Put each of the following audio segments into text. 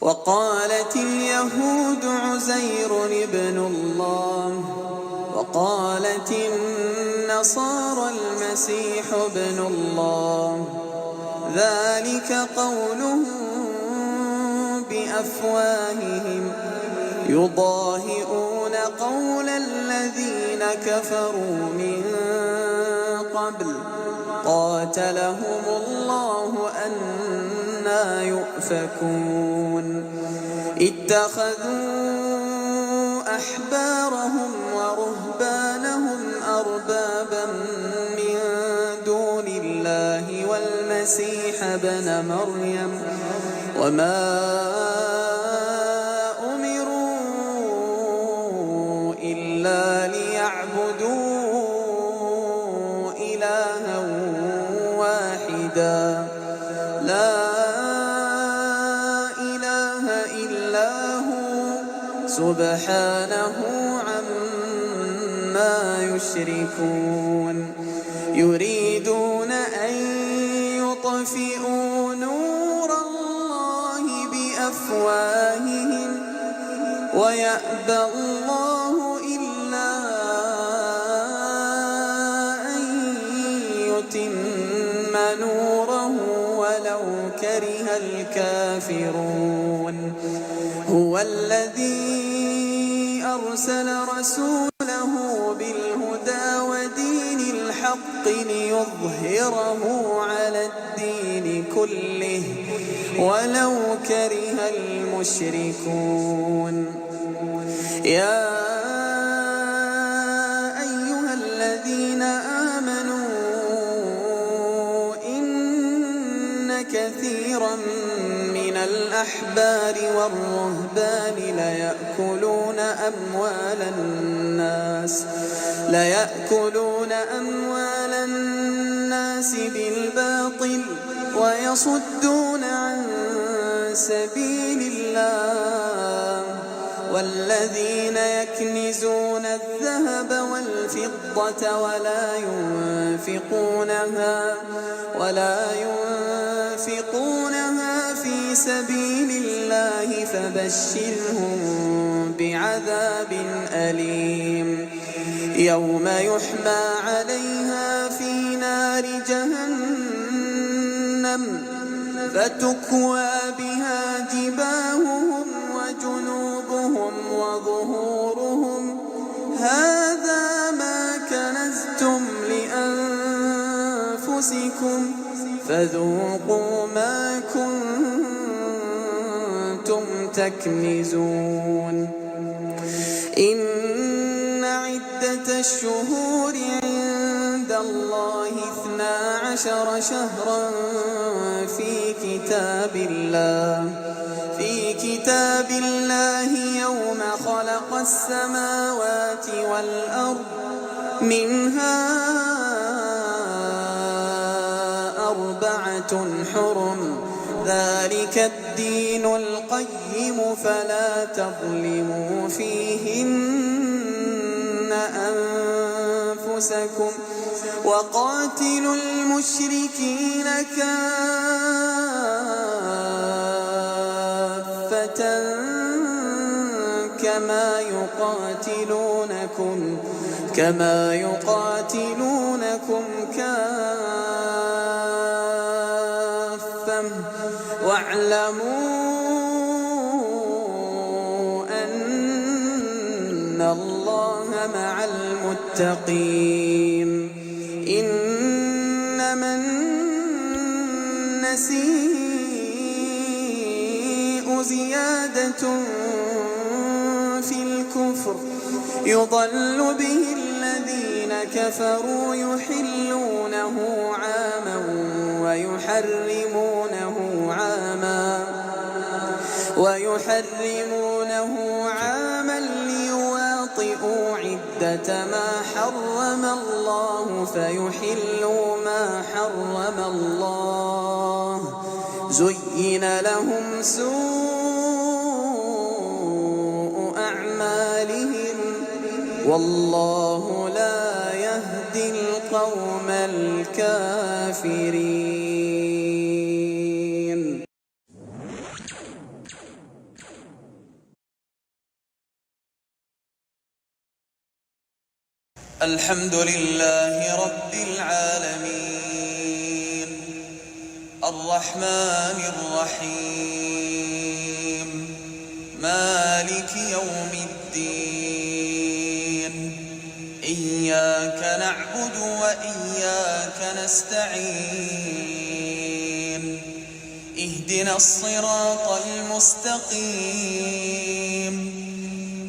وقالت اليهود عزير ابن الله وقالت النصارى المسيح ابن الله ذلك قولهم بأفواههم يضاهئون قول الذين كفروا من قبل قاتلهم الله أنى يؤفكون اتخذوا أحبارهم ورهبانهم أربابا من دون الله والمسيح ابن مريم وما أمروا إلا ليعبدوا إلها واحدا لا إله إلا هو سبحانه عما يشركون يريدون أن يطفئوا نور الله بأفواههم ويأبى الله إلا أن يتم نوره ولو كره الكافرون هو الذي أرسل رسوله بالهدى ودين الحق ليظهره على الدين كله ولو كره المشركون يا أيها الذين آمنوا إن كثيرا من الأحبار والرهبان ليأكلون أموال الناس بالباطل ويصدون عن سبيل الله والذين يكنزون الذهب والفضة ولا ينفقونها في سبيل الله فبشرهم بعذاب أليم يوم يحمى عليها في نار جهنم فتكوى بها جباههم وجنوبهم وظهورهم هذا ما كنزتم لأنفسكم فذوقوا ما كنتم تكنزون إن عدة الشهور عند الله 12 شهرا في كتاب الله يوم خلق السماوات والأرض منها 4 حرم ذلك الدين القيم فلا تظلموا فيهن أنفسكم وقاتلوا المشركين كافة كما يقاتلونكم كافة واعلموا أن الله مع المتقين إنما النسيء زيادة في الكفر يضل به الذين كفروا يحلونه عاما ويحرمونه عاما ليواطئوا عدة ما حرم الله فيحلوا ما حرم الله زين لهم سوء أعمالهم والله لا يهدي القوم الكافرين. الحمد لله رب العالمين الرحمن الرحيم مالك يوم الدين إياك نعبد وإياك نستعين اهدنا الصراط المستقيم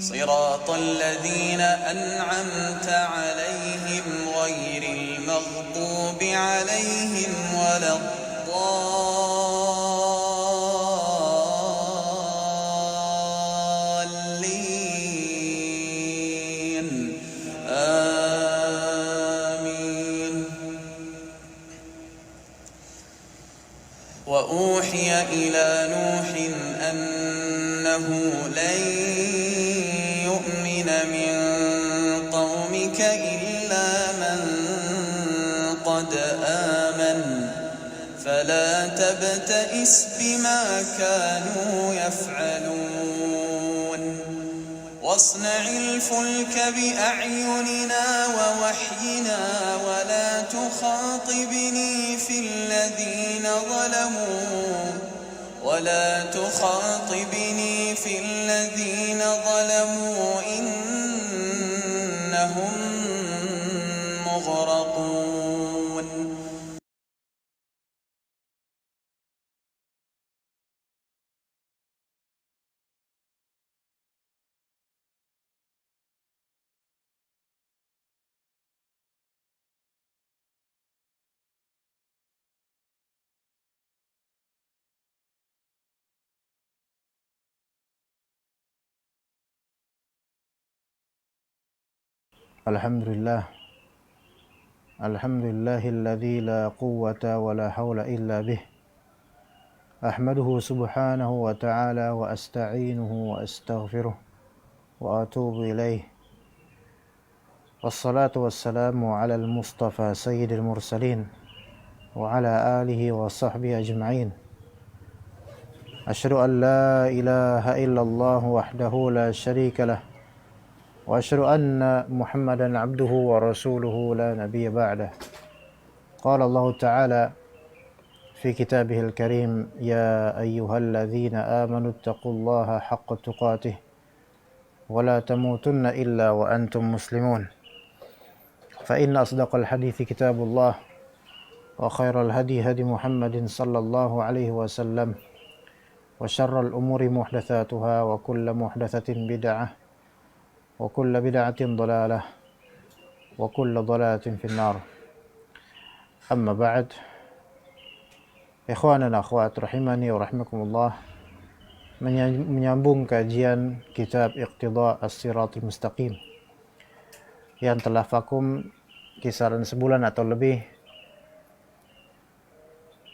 صراط الذين أنعمت عليهم غير المغضوب عليهم ولا الضالين آمين. وأوحي إلى نوح أنه لن يؤمن من قومك إلا من قد آمن فلا تبتئس بما كانوا يفعلون واصنع الفلك بأعيننا ووحينا ولا تخاطبني في الذين ظلموا إنهم مغرقون. Alhamdulillah alladzi la quwwata wa la hawla illa bih ahmaduhu subhanahu wa ta'ala wa asta'inuhu wa astaghfiruh wa atubu ilaih wassalatu wassalamu ala al-mustafa sayyidil mursalin wa ala alihi wa sahbihi ajma'in. Asyhadu an la ilaha illallah wahdahu la syarika lah wa asyhadu anna Muhammadan abduhu wa rasuluhu la nabiyya ba'dah. Qala Allah Ta'ala fi kitabihil karim ya ayyuhalladzina amanu taqullaha haqqa tuqatih wa la tamutunna illa wa antum muslimun. Fa inna asdaqal hadithi kitabullah wa khairal hadi hadi Muhammadin sallallahu alaihi wasallam wa syarral umuri muhdatsatuha wa kullu muhdatsatin bid'ah wa kullu bid'atin dhalalah wa kullu dhalalatin finnar. Amma ba'd. Ikhwan dan akhwat rahimani wa rahimakumullah, menyambung kajian kitab Iqtida' as-Siratal Mustaqim yang telah vakum kisaran sebulan atau lebih.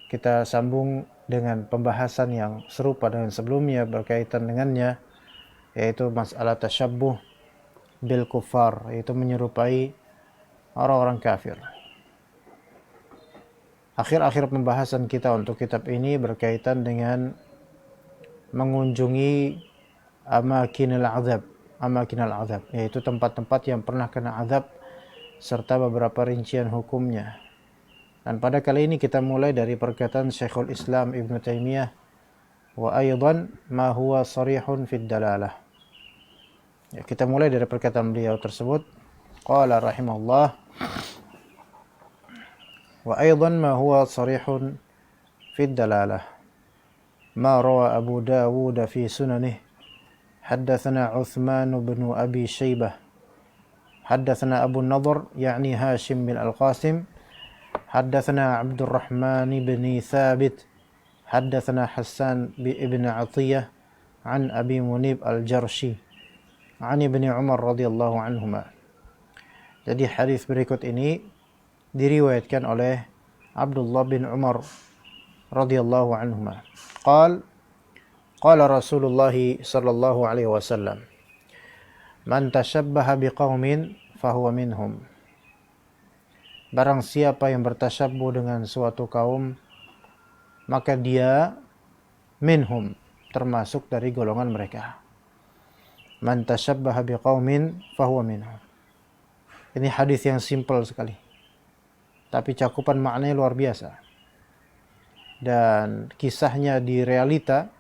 Kita sambung dengan pembahasan yang serupa dengan sebelumnya berkaitan dengannya, yaitu masalah tasyabbuh bil kufar, yaitu menyerupai orang-orang kafir. Akhir-akhir pembahasan kita untuk kitab ini berkaitan dengan mengunjungi amakinal azab, yaitu tempat-tempat yang pernah kena azab serta beberapa rincian hukumnya. Dan pada kali ini kita mulai dari perkataan Syekhul Islam Ibn Taimiyah, wa aydan ma huwa sarihun fid dalalah. Ya, kita mulai dari perkataan beliau tersebut. Qala rahimahullah, wa aydan ma huwa sarihun fid dalalah ma rawa Abu Dawud fi sunanih haddatsana Uthman bin Abi Shaybah haddatsana Abu Nadhr yani Hashim bin Al-Qasim haddatsana Abdurrahman bin Thabit haddatsana Hassan bin Atiyah an Abi Munib Al-Jarshi an Ibni Umar radhiyallahu anhuma. Jadi hadis berikut ini diriwayatkan oleh Abdullah bin Umar radhiyallahu anhuma. Qala Rasulullah sallallahu alaihi wasallam, man tashabbaha biqaumin fahuwa minhum. Barang siapa yang bertasyabbuh dengan suatu kaum, maka dia minhum, termasuk dari golongan mereka. Man tashabbaha biqaumin fahuwa minhum. Ini hadis yang simpel sekali, tapi cakupan maknanya luar biasa. Dan kisahnya di realita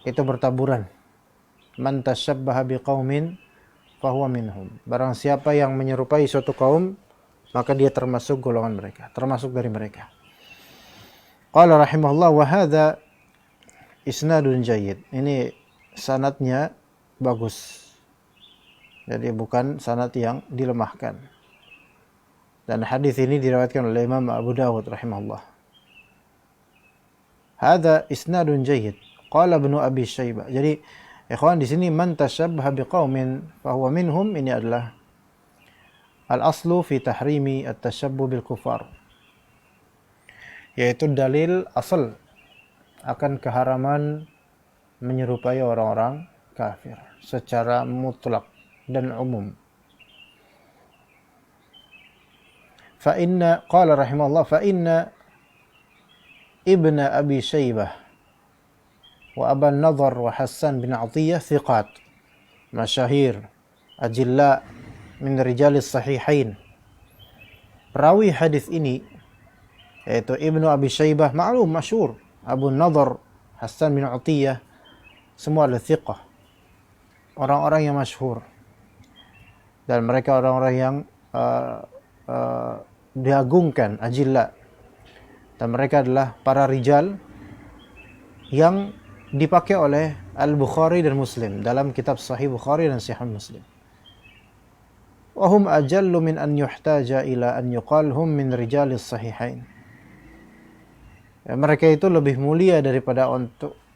itu bertaburan. Man tasyabbaha biqaumin fahuwa minhum. Barang siapa yang menyerupai suatu kaum, maka dia termasuk golongan mereka, termasuk dari mereka. Qala rahimahullah wa hadza isnadun jayyid. Ini sanadnya bagus. Jadi bukan sanad yang dilemahkan. Dan hadis ini diriwayatkan oleh Imam Abu Dawud rahimahullah. Hadza isnadun jayyid. Qala Ibnu Abi Syaibah. Jadi ikhwan di sini man tasyabbaha biqaumin fahuwa minhum, ini adalah al-aslu fi tahrimi at-tashabbuh bil kufar. Yaitu dalil asal akan keharaman menyerupai orang-orang kafir secara mutlak dan umum. Fa inna qala rahimahullah fa inna Ibn Abi Syaibah wa Abu Nadhr wa Hassan bin Atiyah thiqat masyahir ajilla min rijalis sahihain. Perawi hadis ini yaitu Ibnu Abi Syaibah, maklum masyhur, Abu Nadhr, Hassan bin Atiyah, semua adalah thiqah, orang-orang yang masyhur, dan mereka orang-orang yang diagungkan, ajilla, dan mereka adalah para rijal yang dipakai oleh Al-Bukhari dan Muslim dalam kitab Sahih Bukhari dan Sahih Muslim. Wahum ajallu min an yuhtaja ila an yuqal hum min rijalis sahihain. Ya, mereka itu lebih mulia daripada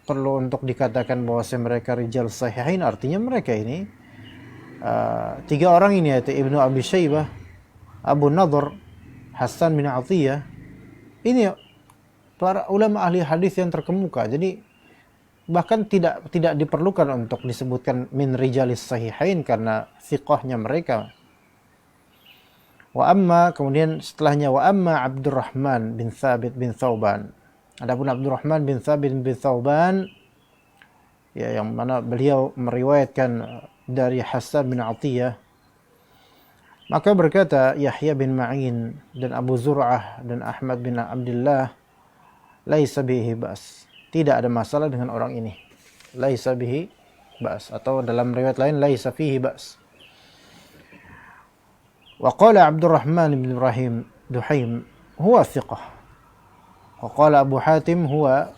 perlu untuk dikatakan bahwa mereka rijal sahihain. Artinya mereka ini tiga orang ini, yaitu Ibnu Abi Syaibah, Abu Nadhr, Hassan bin Atiyah, ini para ulama ahli hadis yang terkemuka. Jadi bahkan tidak diperlukan untuk disebutkan min rijalis sahihain karena thiqahnya mereka. Wa amma, kemudian setelahnya wa amma Abdurrahman bin Thabit bin Thauban. Adapun Abdurrahman bin Thabit bin Thauban, ya, yang mana beliau meriwayatkan dari Hassan bin Atiyah, maka berkata Yahya bin Ma'in dan Abu Zur'ah dan Ahmad bin Abdullah, laisa bihi ba's. Tidak ada masalah dengan orang ini. Laisa bihi ba's, atau dalam riwayat lain laisa fihi ba's. Wa qala Abdurrahman bin Ibrahim Duhaim huwa thiqah. Wa qala Abu Hatim huwa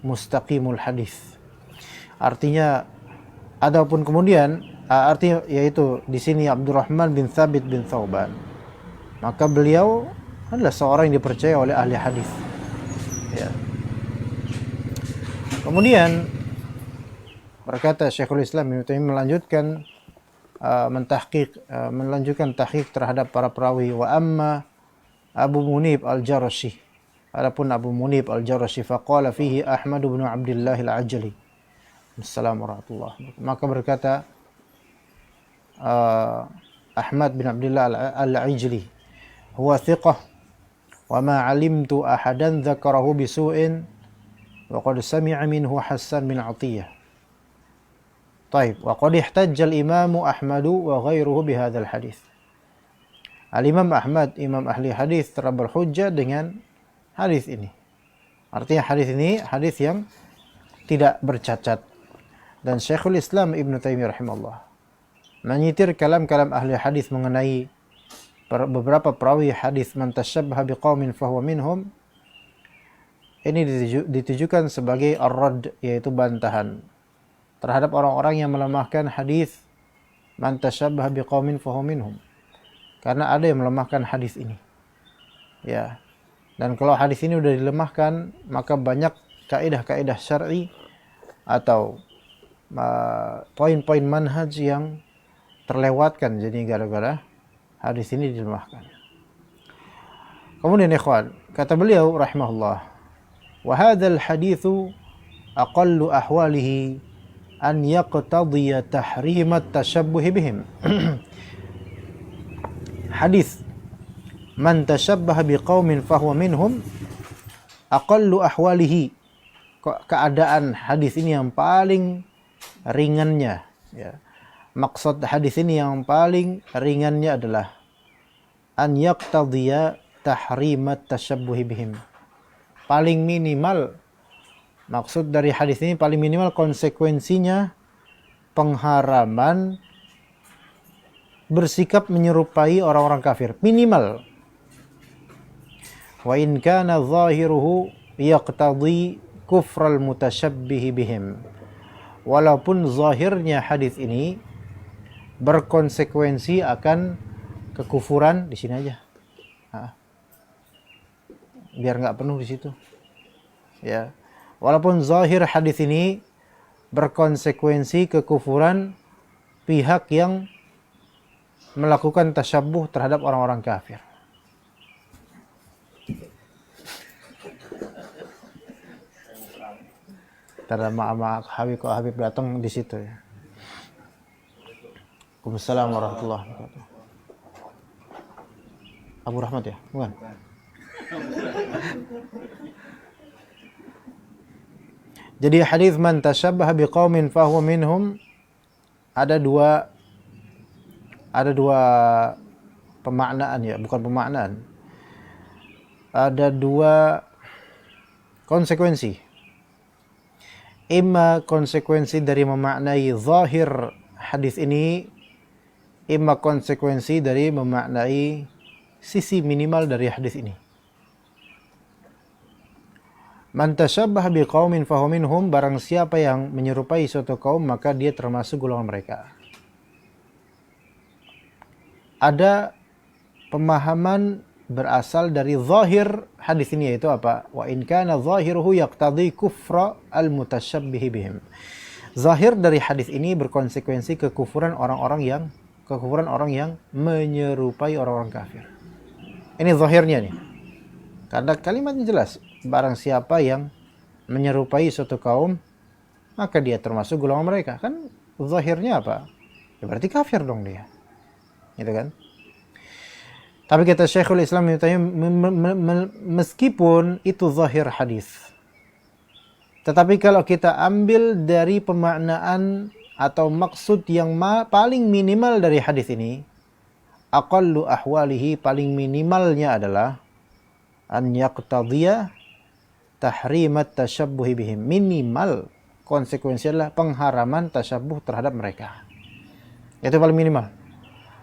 mustaqimul hadis. Artinya, adapun kemudian artinya yaitu di sini Abdurrahman bin Thabit bin Thauban, maka beliau adalah seorang yang dipercaya oleh ahli hadis. Ya. Kemudian berkata Syekhul Islam Ibnu Taimiyah melanjutkan tahqiq terhadap para perawi. Wa amma Abu Munib al-Jarashi, adapun Abu Munib al-Jarashi, faqala fihi Ahmad bin Abdullah al-Ajli. Assalamualaikum warahmatullahi wabarakatuh. Maka berkata Ahmad bin Abdullah al-Ajli, huwa thiqah wa ma alimtu ahadan dzakarahu bisu'in wa qad sami'a minhu Hassan bin Atiyah. Taib, wa qad ihtajja al-Imam Ahmad wa ghairuhu bihadzal hadis. Al-Imam Ahmad, imam ahli hadis, telah berhujjah dengan hadis ini. Artinya hadis ini hadis yang tidak bercacat. Dan Syekhul Islam Ibnu Taimiyah rahimahullah menyitir kalam-kalam ahli hadis mengenai beberapa perawi hadis, man tasyabbaha biqaumin fahuwa minhum. Ini ditujukan sebagai ar-radd, yaitu bantahan terhadap orang-orang yang melemahkan hadis man tasyabbaha biqaumin fahuwa minhum. Karena ada yang melemahkan hadis ini. Ya. Dan kalau hadis ini sudah dilemahkan, maka banyak kaidah-kaidah syar'i atau poin-poin manhaj yang terlewatkan jadi gara-gara hadis ini dilemahkan. Kemudian ikhwan, kata beliau rahimahullah, wa hadzal haditsu aqallu ahwalihi an yaqtadiya tahrim at-tashabbuh bihim. Hadis man tashabbaha biqaumin fahuwa minhum, aqallu ahwalihi, keadaan hadis ini yang paling ringannya, ya, maksud hadis ini yang paling ringannya adalah an yaqtadhiya tahrimat tasyabbuhi bihim. Paling minimal, maksud dari hadis ini paling minimal konsekuensinya pengharaman bersikap menyerupai orang-orang kafir. Minimal. Wa in kana zahiruhu yaqtadhi kufral mutasyabbihi bihim. Walaupun zahirnya hadis ini berkonsekuensi akan kekufuran, di sini aja. Biar nggak penuh di situ. Ya. Walaupun zahir hadis ini berkonsekuensi kekufuran pihak yang melakukan tasyabbuh terhadap orang-orang kafir. Tara maaf Habib datang di situ ya. Waalaikumsalam warahmatullahi wabarakatuh. Abu Rahmat ya, bukan? Jadi hadis man tasyabbaha biqaumin fahuwa minhum ada dua pemaknaan ya, bukan pemaknaan. Ada dua konsekuensi. Imma konsekuensi dari memaknai zahir hadis ini, imma konsekuensi dari memaknai sisi minimal dari hadis ini. Man tasyabbaha biqaumin fahuwa minhum, barang siapa yang menyerupai suatu kaum maka dia termasuk golongan mereka. Ada pemahaman berasal dari zahir hadis ini, yaitu apa? Wa in kana zahiruhu yaqtadhi kufra al-mutasyabbihi bihim. Zahir dari hadis ini berkonsekuensi kekufuran orang yang menyerupai orang-orang kafir. Ini zahirnya nih. Karena kalimatnya jelas, barang siapa yang menyerupai suatu kaum maka dia termasuk golongan mereka. Kan zahirnya apa? Ya berarti kafir dong dia. Gitu kan? Tapi kata Syekhul Islam Ibnu Taimiyah, meskipun itu zahir hadis, tetapi kalau kita ambil dari pemaknaan atau maksud yang paling minimal dari hadis ini, aqallu ahwalihi, paling minimalnya adalah an yaqtadhiya tahrimat tasyabbuhi bihim. Minimal konsekuensi adalah pengharaman tasyabbuh terhadap mereka. Itu paling minimal.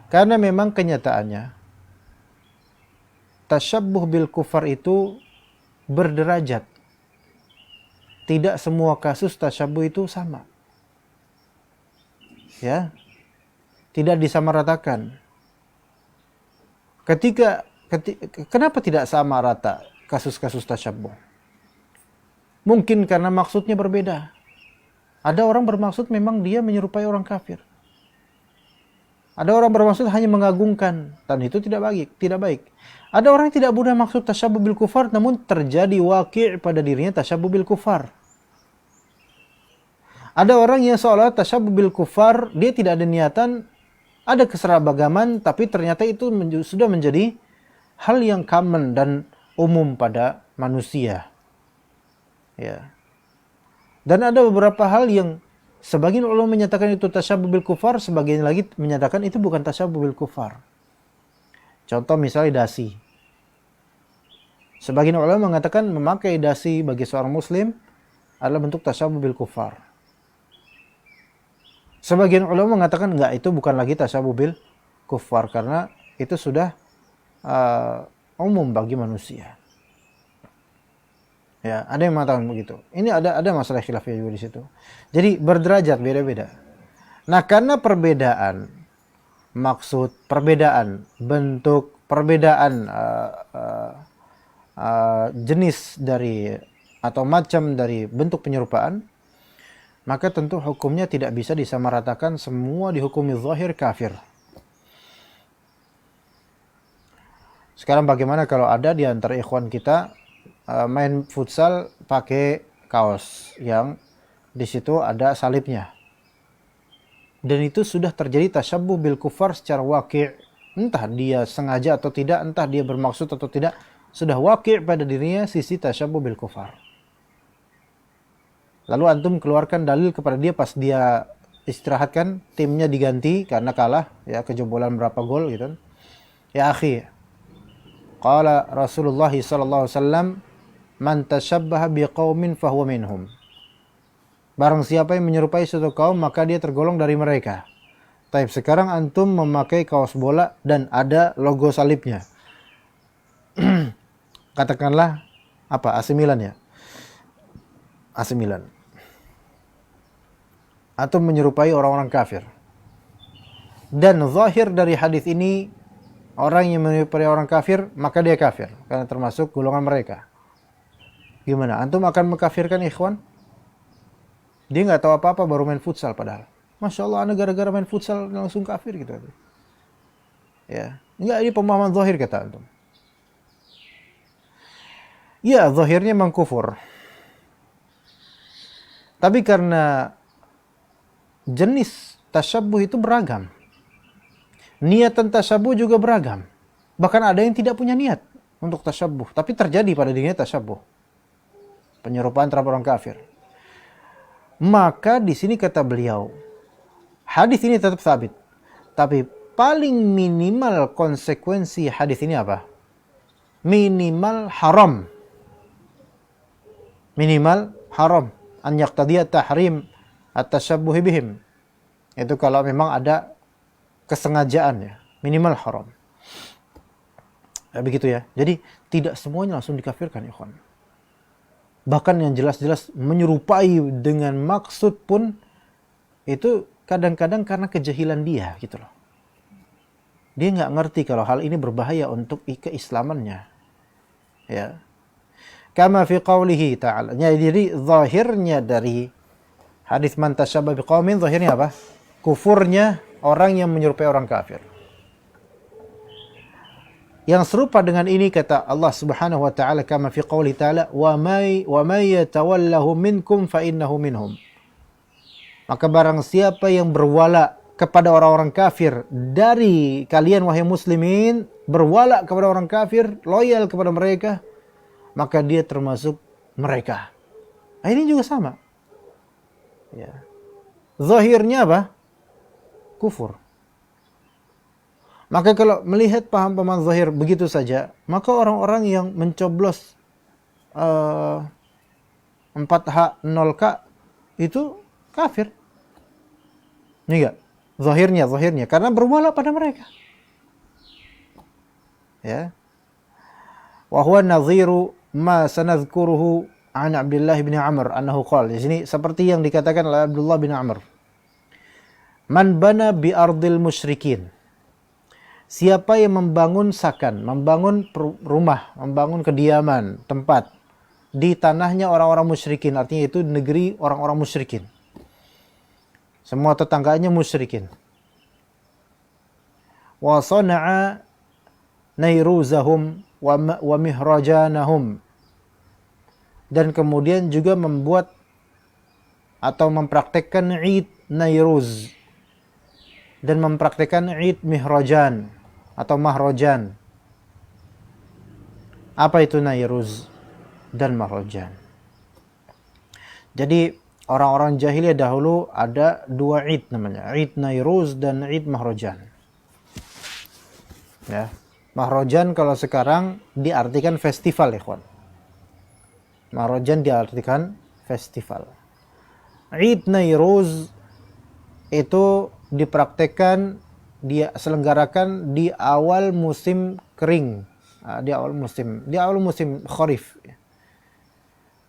Karena memang kenyataannya tasyabbuh bil kufar itu berderajat. Tidak semua kasus tasyabbuh itu sama. Ya. Tidak disamaratakan. Kenapa tidak sama rata kasus-kasus tasyabbuh? Mungkin karena maksudnya berbeda. Ada orang bermaksud memang dia menyerupai orang kafir. Ada orang bermaksud hanya mengagungkan, dan itu tidak baik. Ada orang yang tidak punya maksud tasyabbuh bil kufar, namun terjadi waqi' pada dirinya tasyabbuh bil kufar. Ada orang yang seolah tasyabbuh bil kufar, dia tidak ada niatan, ada keserabagaman, tapi ternyata itu sudah menjadi hal yang common dan umum pada manusia. Ya. Dan ada beberapa hal yang sebagian ulama menyatakan itu tasyabbuh bil kufar, sebagian lagi menyatakan itu bukan tasyabbuh bil kufar. Contoh misalnya dasi. Sebagian ulama mengatakan memakai dasi bagi seorang muslim adalah bentuk tasyabbuh bil kufar. Sebagian ulama mengatakan enggak, itu bukan lagi tasyabbuh bil kufar karena itu sudah umum bagi manusia. Ya, ada yang mengatakan begitu. Ini ada masalah khilafiyah juga di situ. Jadi berderajat, beda-beda. Nah, karena perbedaan maksud, perbedaan bentuk, perbedaan jenis dari atau macam dari bentuk penyerupaan, maka tentu hukumnya tidak bisa disamaratakan semua dihukumi zahir kafir. Sekarang bagaimana kalau ada di antara ikhwan kita main futsal pakai kaos yang di situ ada salibnya, dan itu sudah terjadi tasyabbuh bil kufar secara waqi', entah dia sengaja atau tidak, entah dia bermaksud atau tidak, sudah waqi' pada dirinya sisi tasyabbuh bil kufar. Lalu antum keluarkan dalil kepada dia pas dia istirahatkan, timnya diganti karena kalah, ya kejebolan berapa gol gitu. Ya akhi, qala Rasulullah sallallahu alaihi wasallam, man tashabbaha biqaumin fahuwa minhum. Barang siapa yang menyerupai suatu kaum maka dia tergolong dari mereka. Taib, sekarang antum memakai kaos bola dan ada logo salibnya. Katakanlah apa? AC Milan ya? AC Milan. Atau menyerupai orang-orang kafir. Dan zahir dari hadis ini, orang yang menyerupai orang kafir, maka dia kafir. Karena termasuk golongan mereka. Gimana? Antum akan mengkafirkan ikhwan? Dia nggak tahu apa-apa, baru main futsal padahal. Masya Allah, anda gara-gara main futsal langsung kafir gitu. Ya, enggak, ini pemahaman zahir kata antum. Ya, zahirnya memang kufur. Tapi karena jenis tasyabbuh itu beragam. Niatan tasyabbuh juga beragam. Bahkan ada yang tidak punya niat untuk tasyabbuh, tapi terjadi pada dirinya tasyabbuh. Penyerupaan terhadap orang kafir. Maka di sini kata beliau, hadis ini tetap sabit. Tapi paling minimal konsekuensi hadis ini apa? Minimal haram. Minimal haram. An yaqtadiya tahrim at-tasyabbuh bihim. Itu kalau memang ada kesengajaan ya, minimal haram. Ya, begitu ya. Jadi tidak semuanya langsung dikafirkan ikhwan. Bahkan yang jelas-jelas menyerupai dengan maksud pun itu kadang-kadang karena kejahilan dia gitu loh. Dia nggak ngerti kalau hal ini berbahaya untuk keislamannya. Ya. Kama fi qawlihi ta'ala. Jadi zahirnya dari hadis man tasyabbaha biqaumin, zahirnya apa? Kufurnya orang yang menyerupai orang kafir. Yang serupa dengan ini kata Allah Subhanahu wa taala kama fi qouli ta'ala wa may yatawallahu minkum fa innahu minhum. Maka barang siapa yang berwala kepada orang-orang kafir dari kalian wahai muslimin, berwala kepada orang kafir, loyal kepada mereka, maka dia termasuk mereka. Nah, ini juga sama. Ya. Zahirnya apa? Kufur. Maka kalau melihat paham-paham zahir begitu saja, maka orang-orang yang mencoblos 4H 0K itu kafir. Ini enggak? Zahirnya karena berwala pada mereka. Ya. Wa huwa nadhiru ma sanadhkuruhu an Abdullah bin Amr annahu qala. Di sini seperti yang dikatakan oleh Abdullah bin Amr. Man bana bi ardil musyrikin. Siapa yang membangun sakan, membangun rumah, membangun kediaman, tempat di tanahnya orang-orang musyrikin, artinya itu negeri orang-orang musyrikin. Semua tetangganya musyrikin. Wa sana'a nairuzahum wa mihrajanahum. Dan kemudian juga membuat atau mempraktekkan Eid Nairuz dan mempraktekkan Eid Mihrajan atau Mahrajan. Apa itu Nairuz dan Mahrajan? Jadi orang-orang jahiliyah dahulu ada dua Eid namanya, Eid Nairuz dan Eid Mahrajan. Ya, Mahrajan kalau sekarang diartikan festival, ikhwan. Mahrajan diartikan festival. Eid Nairuz itu dipraktekkan, dia selenggarakan di awal musim kering, di awal musim kharif.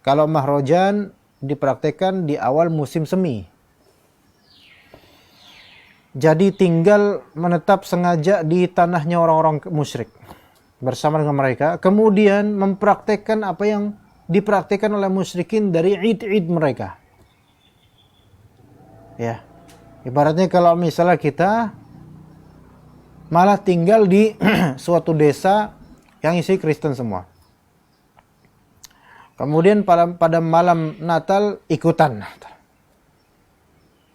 Kalau Mahrajan dipraktekkan di awal musim semi. Jadi tinggal menetap sengaja di tanahnya orang-orang musyrik bersama dengan mereka, kemudian mempraktekkan apa yang dipraktekkan oleh musyrikin dari id-id mereka. Ya. Ibaratnya kalau misalnya kita malah tinggal di suatu desa yang isi Kristen semua. Kemudian pada malam Natal ikutan.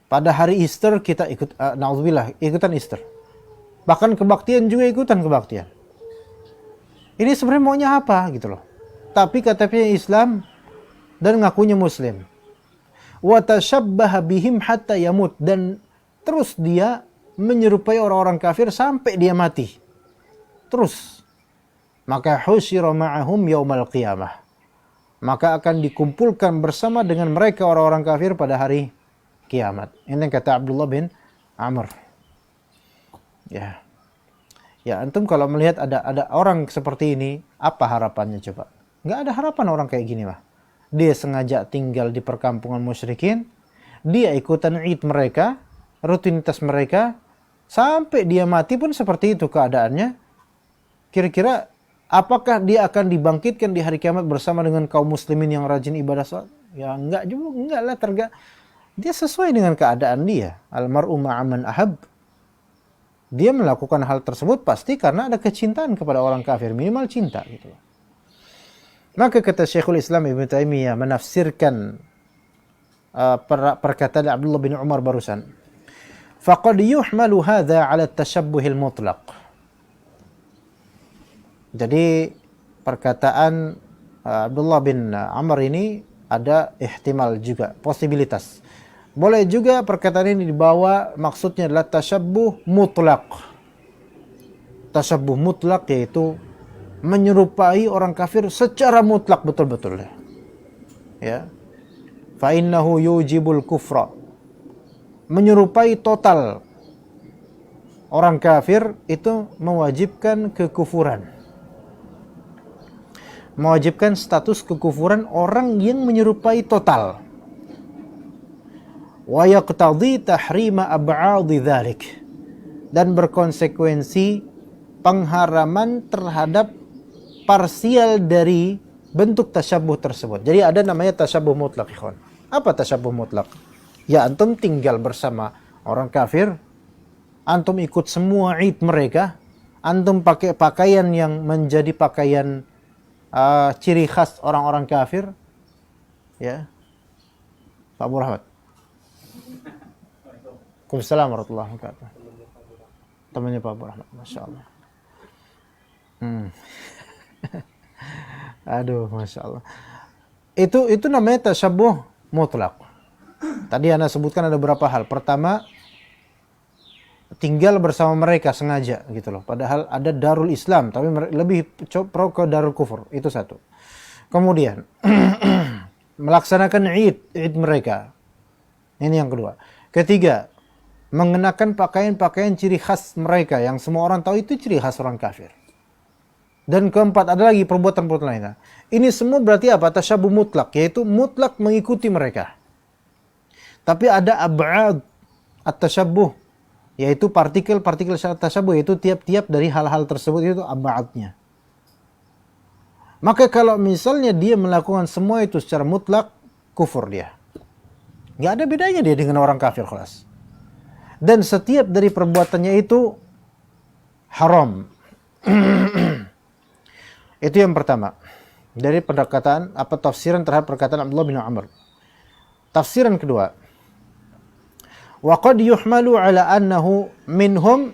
Pada hari Easter kita ikut, na'udzubillah, ikutan Easter. Bahkan kebaktian juga ikutan kebaktian. Ini sebenarnya maunya apa gitu loh. Tapi KTP-nya Islam dan ngakunya Muslim. wa tashabbaha bihim hatta yamut, dan terus dia menyerupai orang-orang kafir sampai dia mati. Terus. Maka husyira ma'ahum yaumal qiyamah. Maka akan dikumpulkan bersama dengan mereka orang-orang kafir pada hari kiamat. Ini kata Abdullah bin Amr. Ya. Ya, antum kalau melihat ada orang seperti ini, apa harapannya coba? Nggak ada harapan orang kayak gini mah. Dia sengaja tinggal di perkampungan musyrikin, dia ikutan id mereka, rutinitas mereka, sampai dia mati pun seperti itu keadaannya. Kira-kira apakah dia akan dibangkitkan di hari kiamat bersama dengan kaum muslimin yang rajin ibadah salat? Ya enggak juga, enggak lah, dia sesuai dengan keadaan dia. Almar'u ma'aman ahab. Dia melakukan hal tersebut pasti karena ada kecintaan kepada orang kafir, minimal cinta gitu. Maka kata Syekhul Islam Ibnu Taimiyah menafsirkan perkataan Abdullah bin Umar barusan. Faqad yuhmalu hadza 'ala at-tashabbuhil mutlaq. Jadi perkataan Abdullah bin Amr ini ada ihtimal juga, posibilitas. Boleh juga perkataan ini dibawa maksudnya adalah tashabbuh mutlak. Tashabbuh mutlak yaitu menyerupai orang kafir secara mutlak betul-betul. Ya. Fa innahu yujibul kufra. Menyerupai total orang kafir itu mewajibkan kekufuran. Mewajibkan status kekufuran orang yang menyerupai total. Wa yaqtadhi tahrima ab'adhi dzalik, dan berkonsekuensi pengharaman terhadap parsial dari bentuk tasyabuh tersebut. Jadi ada namanya tasyabuh mutlak, ikhwan. Apa tasyabuh mutlak? Ya, antum tinggal bersama orang kafir, antum ikut semua id mereka, antum pakai pakaian yang menjadi pakaian ciri khas orang-orang kafir, ya. Pak Abu Rahmat. Waalaikumsalam warahmatullahi wabarakatuh. Temannya Pak Abu Rahmat, Masya Allah. Aduh, Masya Allah. Itu namanya tasyabuh mutlak. Tadi Anda sebutkan ada beberapa hal. Pertama, tinggal bersama mereka sengaja gitu loh. Padahal ada Darul Islam, tapi lebih pro ke Darul Kufur. Itu satu. Kemudian melaksanakan id mereka. Ini yang kedua. Ketiga, mengenakan pakaian-pakaian ciri khas mereka yang semua orang tahu itu ciri khas orang kafir. Dan keempat, ada lagi perbuatan-perbuatan lainnya. Ini semua berarti apa? Tasyabuh mutlak, yaitu mutlak mengikuti mereka. Tapi ada ab'ad at-tasyabuh, yaitu partikel-partikel tasyabuh, yaitu tiap-tiap dari hal-hal tersebut itu ab'adnya. Maka kalau misalnya dia melakukan semua itu secara mutlak, kufur dia. Nggak ada bedanya dia dengan orang kafir kelas. Dan setiap dari perbuatannya itu haram. Itu yang pertama. Dari perkataan apa tafsiran terhadap perkataan Abdullah bin Amr. Tafsiran kedua. Wa qad yuhmalu ala annahu minhum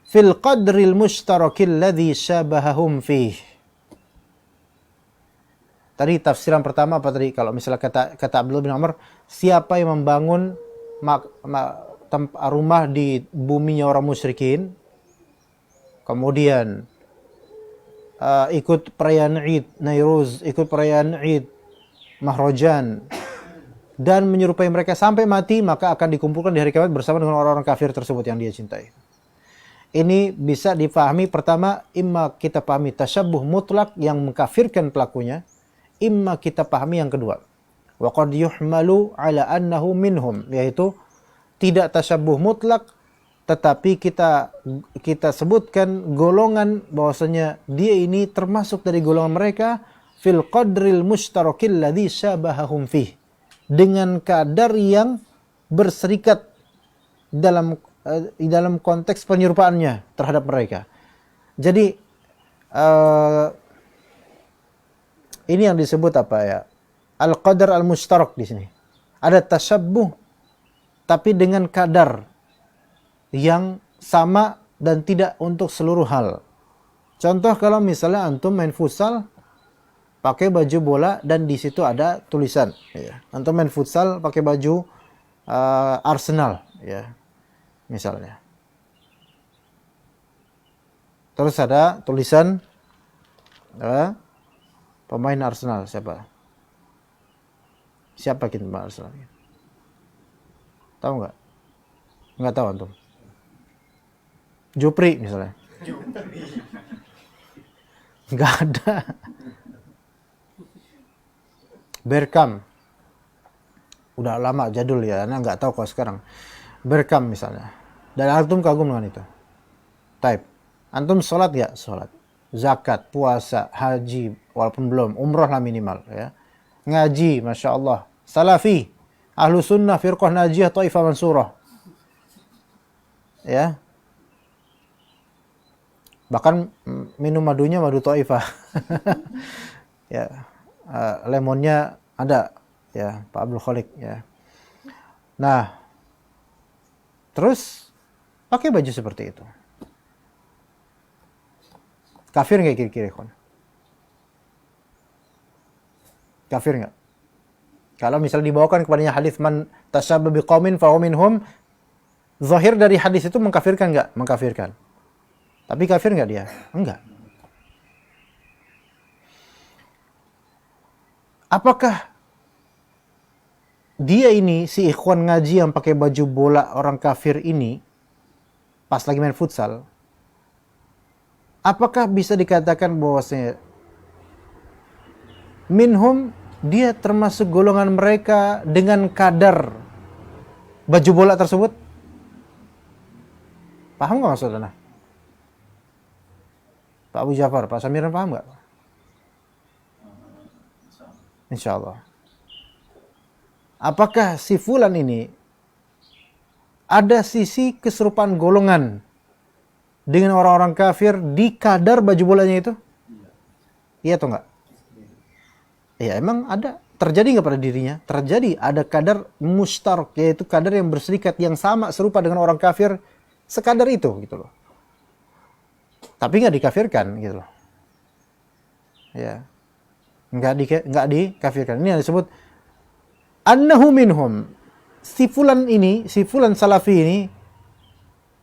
fil qadril mushtarakil ladzi syabahahum fih. Tadi tafsiran pertama apa tadi? Kalau misalnya kata Abdullah bin Amr, siapa yang membangun rumah di buminya orang musyrikin, kemudian ikut perayaan Id Nairuz, ikut perayaan Id Mahrojan, dan menyerupai mereka sampai mati, maka akan dikumpulkan di hari kiamat bersama dengan orang-orang kafir tersebut yang dia cintai. Ini bisa dipahami, pertama, imma kita pahami tasyabuh mutlak yang mengkafirkan pelakunya, imma kita pahami yang kedua, wa qad yuhmalu ala annahu minhum, yaitu tidak tasyabuh mutlak, tetapi kita sebutkan golongan bahwasanya dia ini termasuk dari golongan mereka fil qadril mushtarakil ladzi syabahahum fih, dengan kadar yang berserikat dalam konteks penyerupaannya terhadap mereka. Jadi ini yang disebut apa ya? Al-qadar al-mushtarak di sini. Ada tasyabuh tapi dengan kadar yang sama dan tidak untuk seluruh hal. Contoh kalau misalnya antum main futsal, pakai baju bola dan di situ ada tulisan. Ya. Antum main futsal pakai baju Arsenal, ya, misalnya. Terus ada tulisan pemain Arsenal siapa? Siapa kita pemain Arsenal? Tahu nggak? Nggak tahu antum. Jupri misalnya. Nggak ada. Bergkamp. Udah lama jadul ya, Anda nggak tahu kok sekarang. Bergkamp misalnya. Dan antum kagum dengan itu. Type. Antum sholat nggak? Sholat. Zakat, puasa, haji, walaupun belum, umroh lah minimal, ya. Ngaji, masya Allah. Salafi, ahlu sunnah, firqah najiyah, taifah mansurah. Ya. Bahkan minum madunya madu taifah. Ya. Lemonnya ada, ya, Pak Abdul Khalik, ya. Nah, terus pakai baju seperti itu. Kafir nggak kira-kira, kon? Kafir nggak? Kalau misalnya dibawakan kepadanya hadis man tasyabbaha biqaumin fa huwa minhum, zahir dari hadis itu mengkafirkan nggak? Mengkafirkan. Tapi kafir nggak dia? Enggak. Apakah dia ini, si ikhwan ngaji yang pakai baju bola orang kafir ini, pas lagi main futsal, apakah bisa dikatakan bahwasanya minhum, dia termasuk golongan mereka dengan kadar baju bola tersebut? Paham nggak maksudnya? Pak Abu Jafar, Pak Samiran paham nggak? Insya Allah. Apakah si fulan ini ada sisi keserupaan golongan dengan orang-orang kafir di kadar baju bolanya itu? Iya atau enggak? Ya emang ada. Terjadi nggak pada dirinya? Terjadi. Ada kadar mustarak, yaitu kadar yang berserikat, yang sama, serupa dengan orang kafir, sekadar itu, gitu loh. Tapi nggak dikafirkan, gitu loh. Ya. Nggak dikafirkan. Ini yang disebut annahu minhum. Si fulan ini, si fulan salafi ini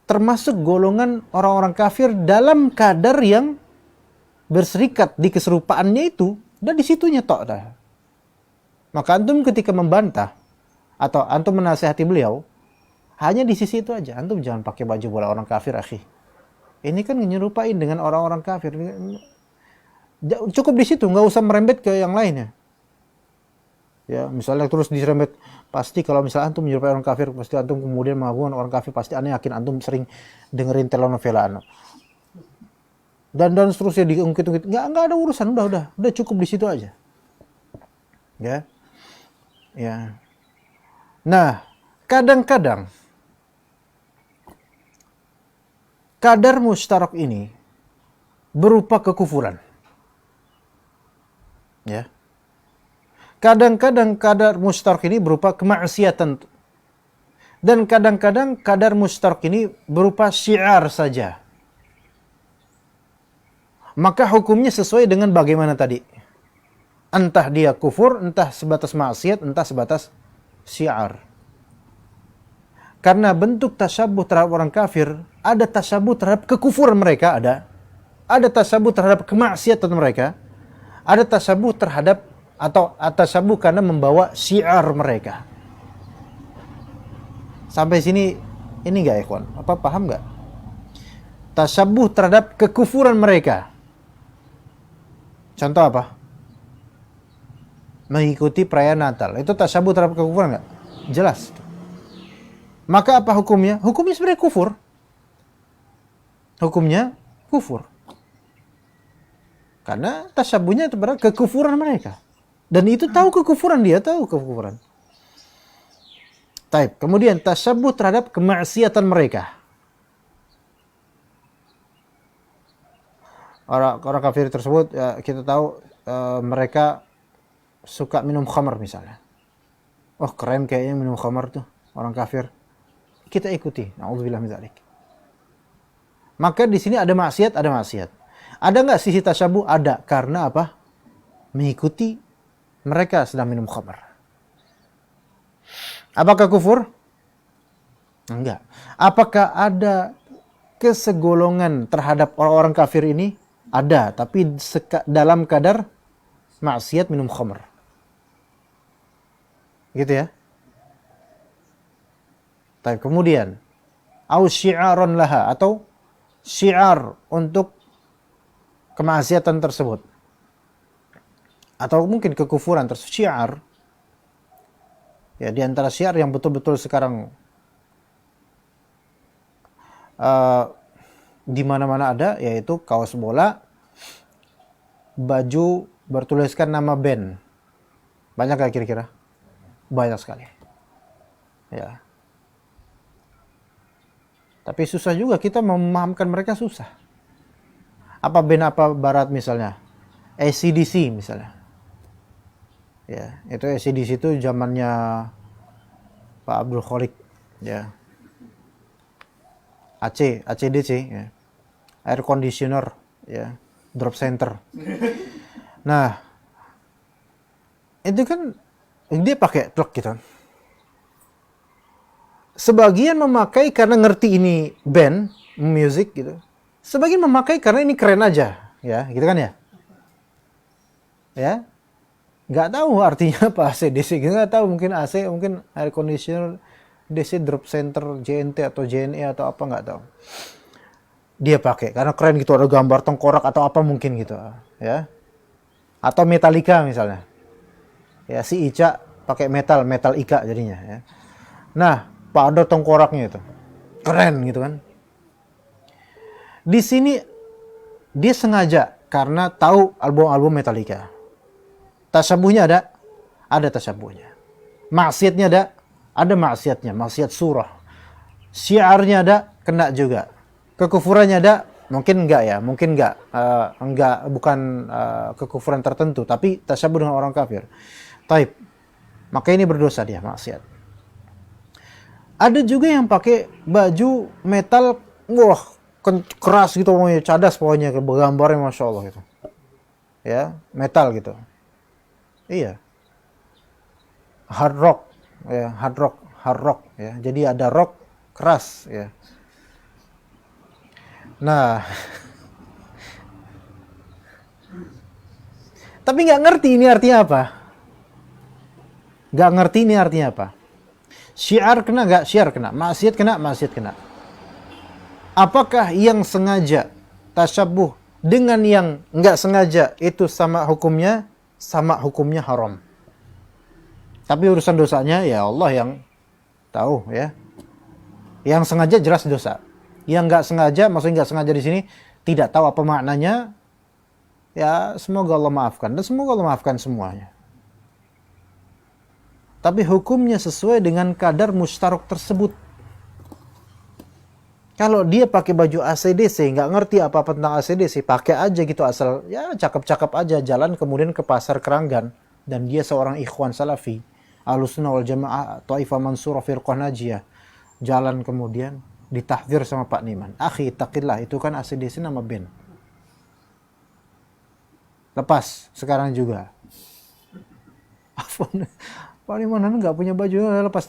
termasuk golongan orang-orang kafir dalam kadar yang berserikat di keserupaannya itu, dan di situnya tok dah. Maka antum ketika membantah atau antum menasihati beliau, hanya di sisi itu aja. Antum jangan pakai baju bola orang kafir, akhi. Ini kan menyerupain dengan orang-orang kafir. Cukup di situ, nggak usah merembet ke yang lainnya. Ya, misalnya terus dirembet, pasti kalau misalnya antum menyerupai orang kafir, pasti antum kemudian mengagungkan orang kafir, pasti aneh yakin antum sering dengerin telenovela anak. Dan seterusnya diungkit-ungkit. Nggak ada urusan, udah cukup di situ aja. Ya. Ya. Nah, kadang-kadang kadar mustarak ini berupa kekufuran. Ya. Kadang-kadang kadar mustarak ini berupa kemaksiatan. Dan kadang-kadang kadar mustarak ini berupa syiar saja. Maka hukumnya sesuai dengan bagaimana tadi. Entah dia kufur, entah sebatas maksiat, entah sebatas syiar. Karena bentuk tasyabuh terhadap orang kafir, ada tasyabuh terhadap kekufuran mereka, ada tasyabuh terhadap kemaksiatan mereka, ada tasyabuh terhadap atau tasyabuh karena membawa syiar mereka. Sampai sini ini enggak, ikhwan? Apa paham enggak? Tasyabuh terhadap kekufuran mereka. Contoh apa? Mengikuti perayaan Natal. Itu tasyabuh terhadap kekufuran enggak? Jelas. Maka apa hukumnya? Hukumnya sebenarnya kufur. Hukumnya kufur. Karena tasyabuhnya itu berarti kekufuran mereka. Dan itu tahu kekufuran, dia tahu kekufuran. Taib. Kemudian tasyabuh terhadap kemaksiatan mereka. Orang kafir tersebut, ya, kita tahu mereka suka minum khamar misalnya. Oh keren kayaknya minum khamar tuh orang kafir. Kita ikuti. Na'udzubillah min dzalik. Maka di sini ada maksiat, ada maksiat. Ada nggak sisi tasyabuh? Ada. Karena apa? mengikuti mereka sedang minum khamr. Apakah kufur? Enggak. Apakah ada kesegolongan terhadap orang-orang kafir ini? Ada, tapi dalam kadar maksiat minum khamr. Gitu ya. Tapi kemudian au syi'aron laha, atau syiar untuk kemaksiatan tersebut, atau mungkin kekufuran tersebut. Syiar ya, di antara syiar yang betul-betul sekarang di mana-mana ada, yaitu kaos bola, baju bertuliskan nama band. Banyak gak kira-kira? Banyak sekali ya. Tapi susah juga kita memahamkan mereka, susah. Apa band apa barat misalnya? AC/DC misalnya. Ya, itu AC/DC itu zamannya Pak Abdul Khalik ya. ACDC ya. Air conditioner ya, drop center. Nah, itu kan dia pakai truk gitu. Sebagian memakai karena ngerti ini band, music gitu. Sebagian memakai karena ini keren aja, ya, gitu kan ya? Ya, nggak tahu artinya apa AC/DC, nggak tahu, mungkin AC, mungkin air conditioner, DC drop center, JNT atau JNE atau apa, nggak tahu. Dia pakai karena keren gitu, ada gambar tengkorak atau apa mungkin gitu, ya. Atau Metallica misalnya, ya, si Ica pakai metal Ica jadinya, ya. Nah, pada tengkoraknya itu keren gitu kan. Di sini dia sengaja karena tahu album-album Metallica. Tasyabuhnya ada tasyabuhnya. Maksiatnya ada maksiatnya, maksiat surah. Syiarnya ada, kena juga. Kekufurannya ada, mungkin enggak ya, mungkin enggak, bukan kekufuran tertentu, tapi tasyabuh dengan orang kafir. Taib. Maka ini berdosa dia, maksiat. Ada juga yang pakai baju metal, wah, keras gitu, cadas pokoknya, gambarnya Masya Allah gitu. Ya, metal gitu. Iya. Hard rock, ya, hard rock ya. Jadi ada rock keras ya. Nah, tapi nggak ngerti ini artinya apa. Nggak ngerti ini artinya apa. Syiar kena nggak? Syiar kena. Maksiat kena? Maksiat kena. Apakah yang sengaja tasyabuh dengan yang nggak sengaja itu sama hukumnya? Sama hukumnya haram. Tapi urusan dosanya ya Allah yang tahu ya. Yang sengaja jelas dosa. Yang nggak sengaja, maksudnya nggak sengaja di sini tidak tahu apa maknanya. Ya semoga Allah maafkan, dan semoga Allah maafkan semuanya. Tapi hukumnya sesuai dengan kadar mustarok tersebut. Kalau dia pakai baju AC/DC, nggak ngerti apa-apa tentang AC/DC, pakai aja gitu asal, ya cakep-cakep aja, jalan kemudian ke pasar Keranggan, dan dia seorang ikhwan salafi, Ahlussunnah wal Jamaah, Taifah Mansurah Firqah Najiyah, jalan kemudian ditahdzir sama Pak Niman. Akhi, taqillah, itu kan AC/DC nama band. Lepas sekarang juga. Pak Niman nggak punya baju, lepas.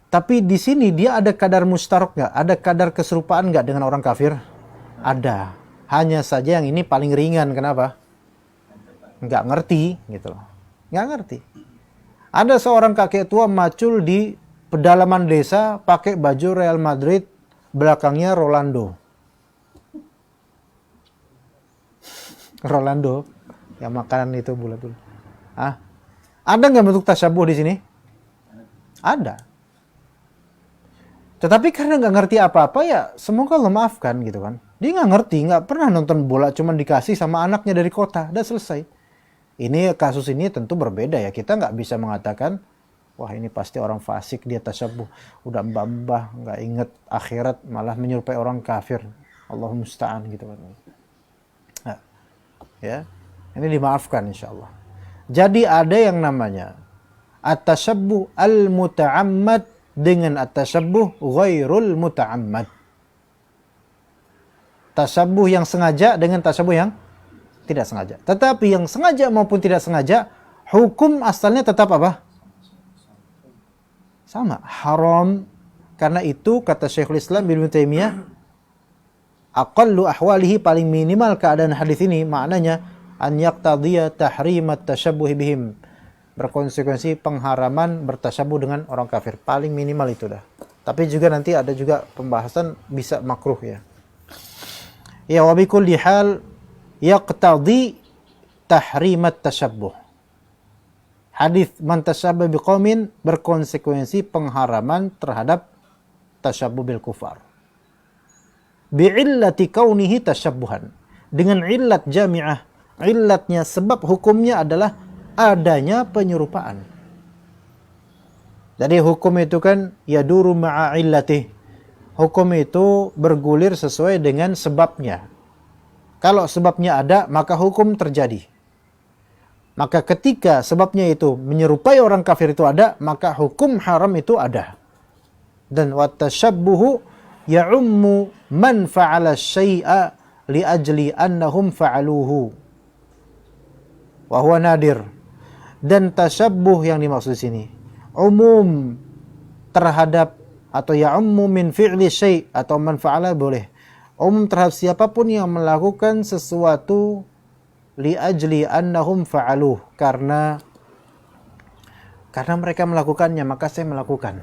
Tapi di sini dia ada kadar mustarok nggak? Ada kadar keserupaan nggak dengan orang kafir? Ada. Hanya saja yang ini paling ringan. Kenapa? Nggak ngerti gitu loh. Nggak ngerti. Ada seorang kakek tua macul di pedalaman desa pakai baju Real Madrid, belakangnya Rolando. Rolando, yang makanan itu bulat-bulat. Ada nggak bentuk tasyabuh di sini? Ada. Tetapi karena nggak ngerti apa-apa, ya semoga Allah maafkan gitu kan. Dia nggak ngerti, nggak pernah nonton bola, cuman dikasih sama anaknya dari kota, udah selesai. Ini kasus ini tentu berbeda ya. Kita nggak bisa mengatakan, wah ini pasti orang fasik, dia tasyabuh, udah mbah-mbah, nggak inget akhirat, malah menyerupai orang kafir. Allahumma musta'an gitu kan. Nah, ya, ini dimaafkan insya Allah. Jadi ada yang namanya at-tashabbuh al-muta'ammad dengan at-tashabbuh ghairul muta'ammad. Tashabbuh yang sengaja dengan tashabbuh yang tidak sengaja. Tetapi yang sengaja maupun tidak sengaja, hukum asalnya tetap apa? Sama, haram. Karena itu kata Syekhul Islam Ibnu Taimiyah, aqallu ahwalihi, paling minimal keadaan hadis ini maknanya an yaqtadhiya tahrimat tasyabbuh bihim, berkonsekuensi pengharaman bertasyabuh dengan orang kafir. Paling minimal itu dah. Tapi juga nanti ada juga pembahasan bisa makruh ya. Ya, wa bikulli hal yaqtadhi tahrimat tasyabbuh. Hadis man tasyabbaha biqaumin berkonsekuensi pengharaman terhadap tasyabbuh bil kufar. Bi'illati kaunihi tasyabbuhan. Dengan illat jami'ah. Illatnya, sebab hukumnya adalah adanya penyerupaan. Jadi hukum itu kan yaduru ma'a illatih. Hukum itu bergulir sesuai dengan sebabnya. Kalau sebabnya ada, maka hukum terjadi. Maka ketika sebabnya itu menyerupai orang kafir itu ada, maka hukum haram itu ada. Dan watashabbuhu ya'ummu man fa'ala syai'a li ajli annahum fa'aluhu. Wa huwa nadir. Dan tasyabbuh yang dimaksud sini umum terhadap, atau ya'ummu min fi'li syai', atau man fa'ala boleh. Umum terhadap siapapun yang melakukan sesuatu li ajli annahum fa'aluh, karena mereka melakukannya maka saya melakukan.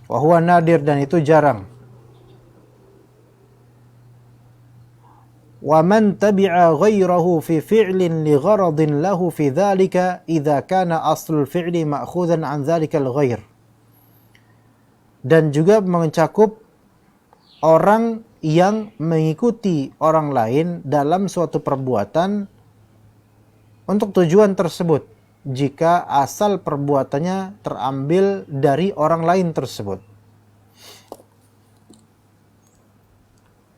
Wa huwa nadir, dan itu jarang. Wa man tabi'a ghairahu fi fi'lin li gharadin lahu fi dhalika idza kana aslul fi'li ma'khudhan an dhalika al-ghair. Dan juga mencakup orang yang mengikuti orang lain dalam suatu perbuatan untuk tujuan tersebut, jika asal perbuatannya terambil dari orang lain tersebut.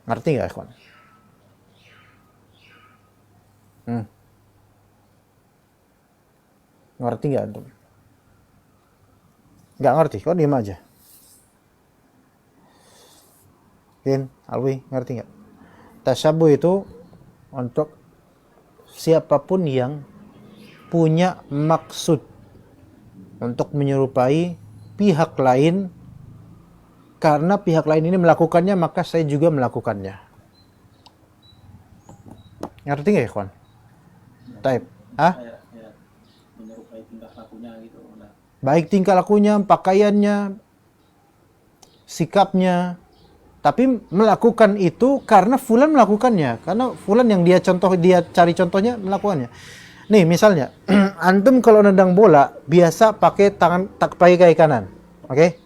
Ngerti nggak, ikhwan? Ngerti nggak antum? Nggak ngerti, kok diam aja? Bin, Alwi, ngerti nggak? Tasyabuh itu untuk siapapun yang punya maksud untuk menyerupai pihak lain, karena pihak lain ini melakukannya maka saya juga melakukannya. Ngerti nggak, ikhwan? Taib. Ya, menyerupai tingkah lakunya gitu. Baik tingkah lakunya, pakaiannya, sikapnya. Tapi melakukan itu karena fulan melakukannya, karena fulan yang dia cari contohnya melakukannya. Nih misalnya, antum kalau nendang bola biasa pakai pakai kaki kanan, oke?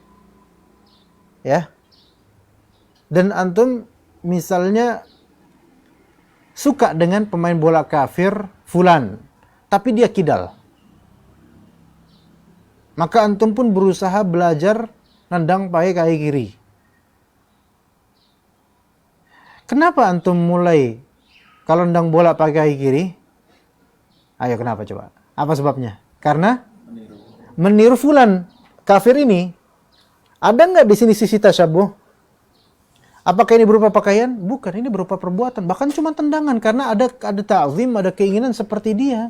Ya. Dan antum misalnya suka dengan pemain bola kafir fulan, tapi dia kidal. Maka antum pun berusaha belajar nendang pakai kaki kiri. Kenapa antum mulai kalau nendang bola pakai kaki kiri? Ayo, kenapa coba? Apa sebabnya? Karena meniru fulan kafir ini. Ada nggak di sini sisi tasyabuh? Apakah ini berupa pakaian? Bukan, ini berupa perbuatan. Bahkan cuma tendangan, karena ada ta'zim, ada keinginan seperti dia.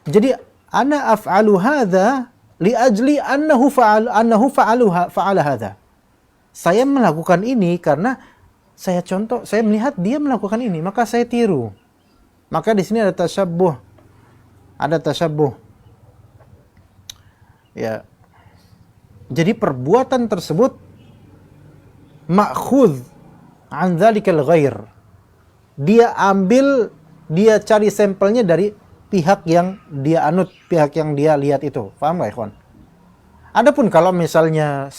Jadi ana af'alu hadza li ajli annahu fa'ala hadza. Saya melakukan ini karena saya melihat dia melakukan ini, maka saya tiru. Maka di sini ada tasyabuh. Ada tasyabuh. Ya. Jadi perbuatan tersebut ma'khudh an dzalikal ghair. Dia cari sampelnya dari pihak yang dia anut, pihak yang dia lihat itu. Paham gak, ikhwan? Adapun kalau misalnya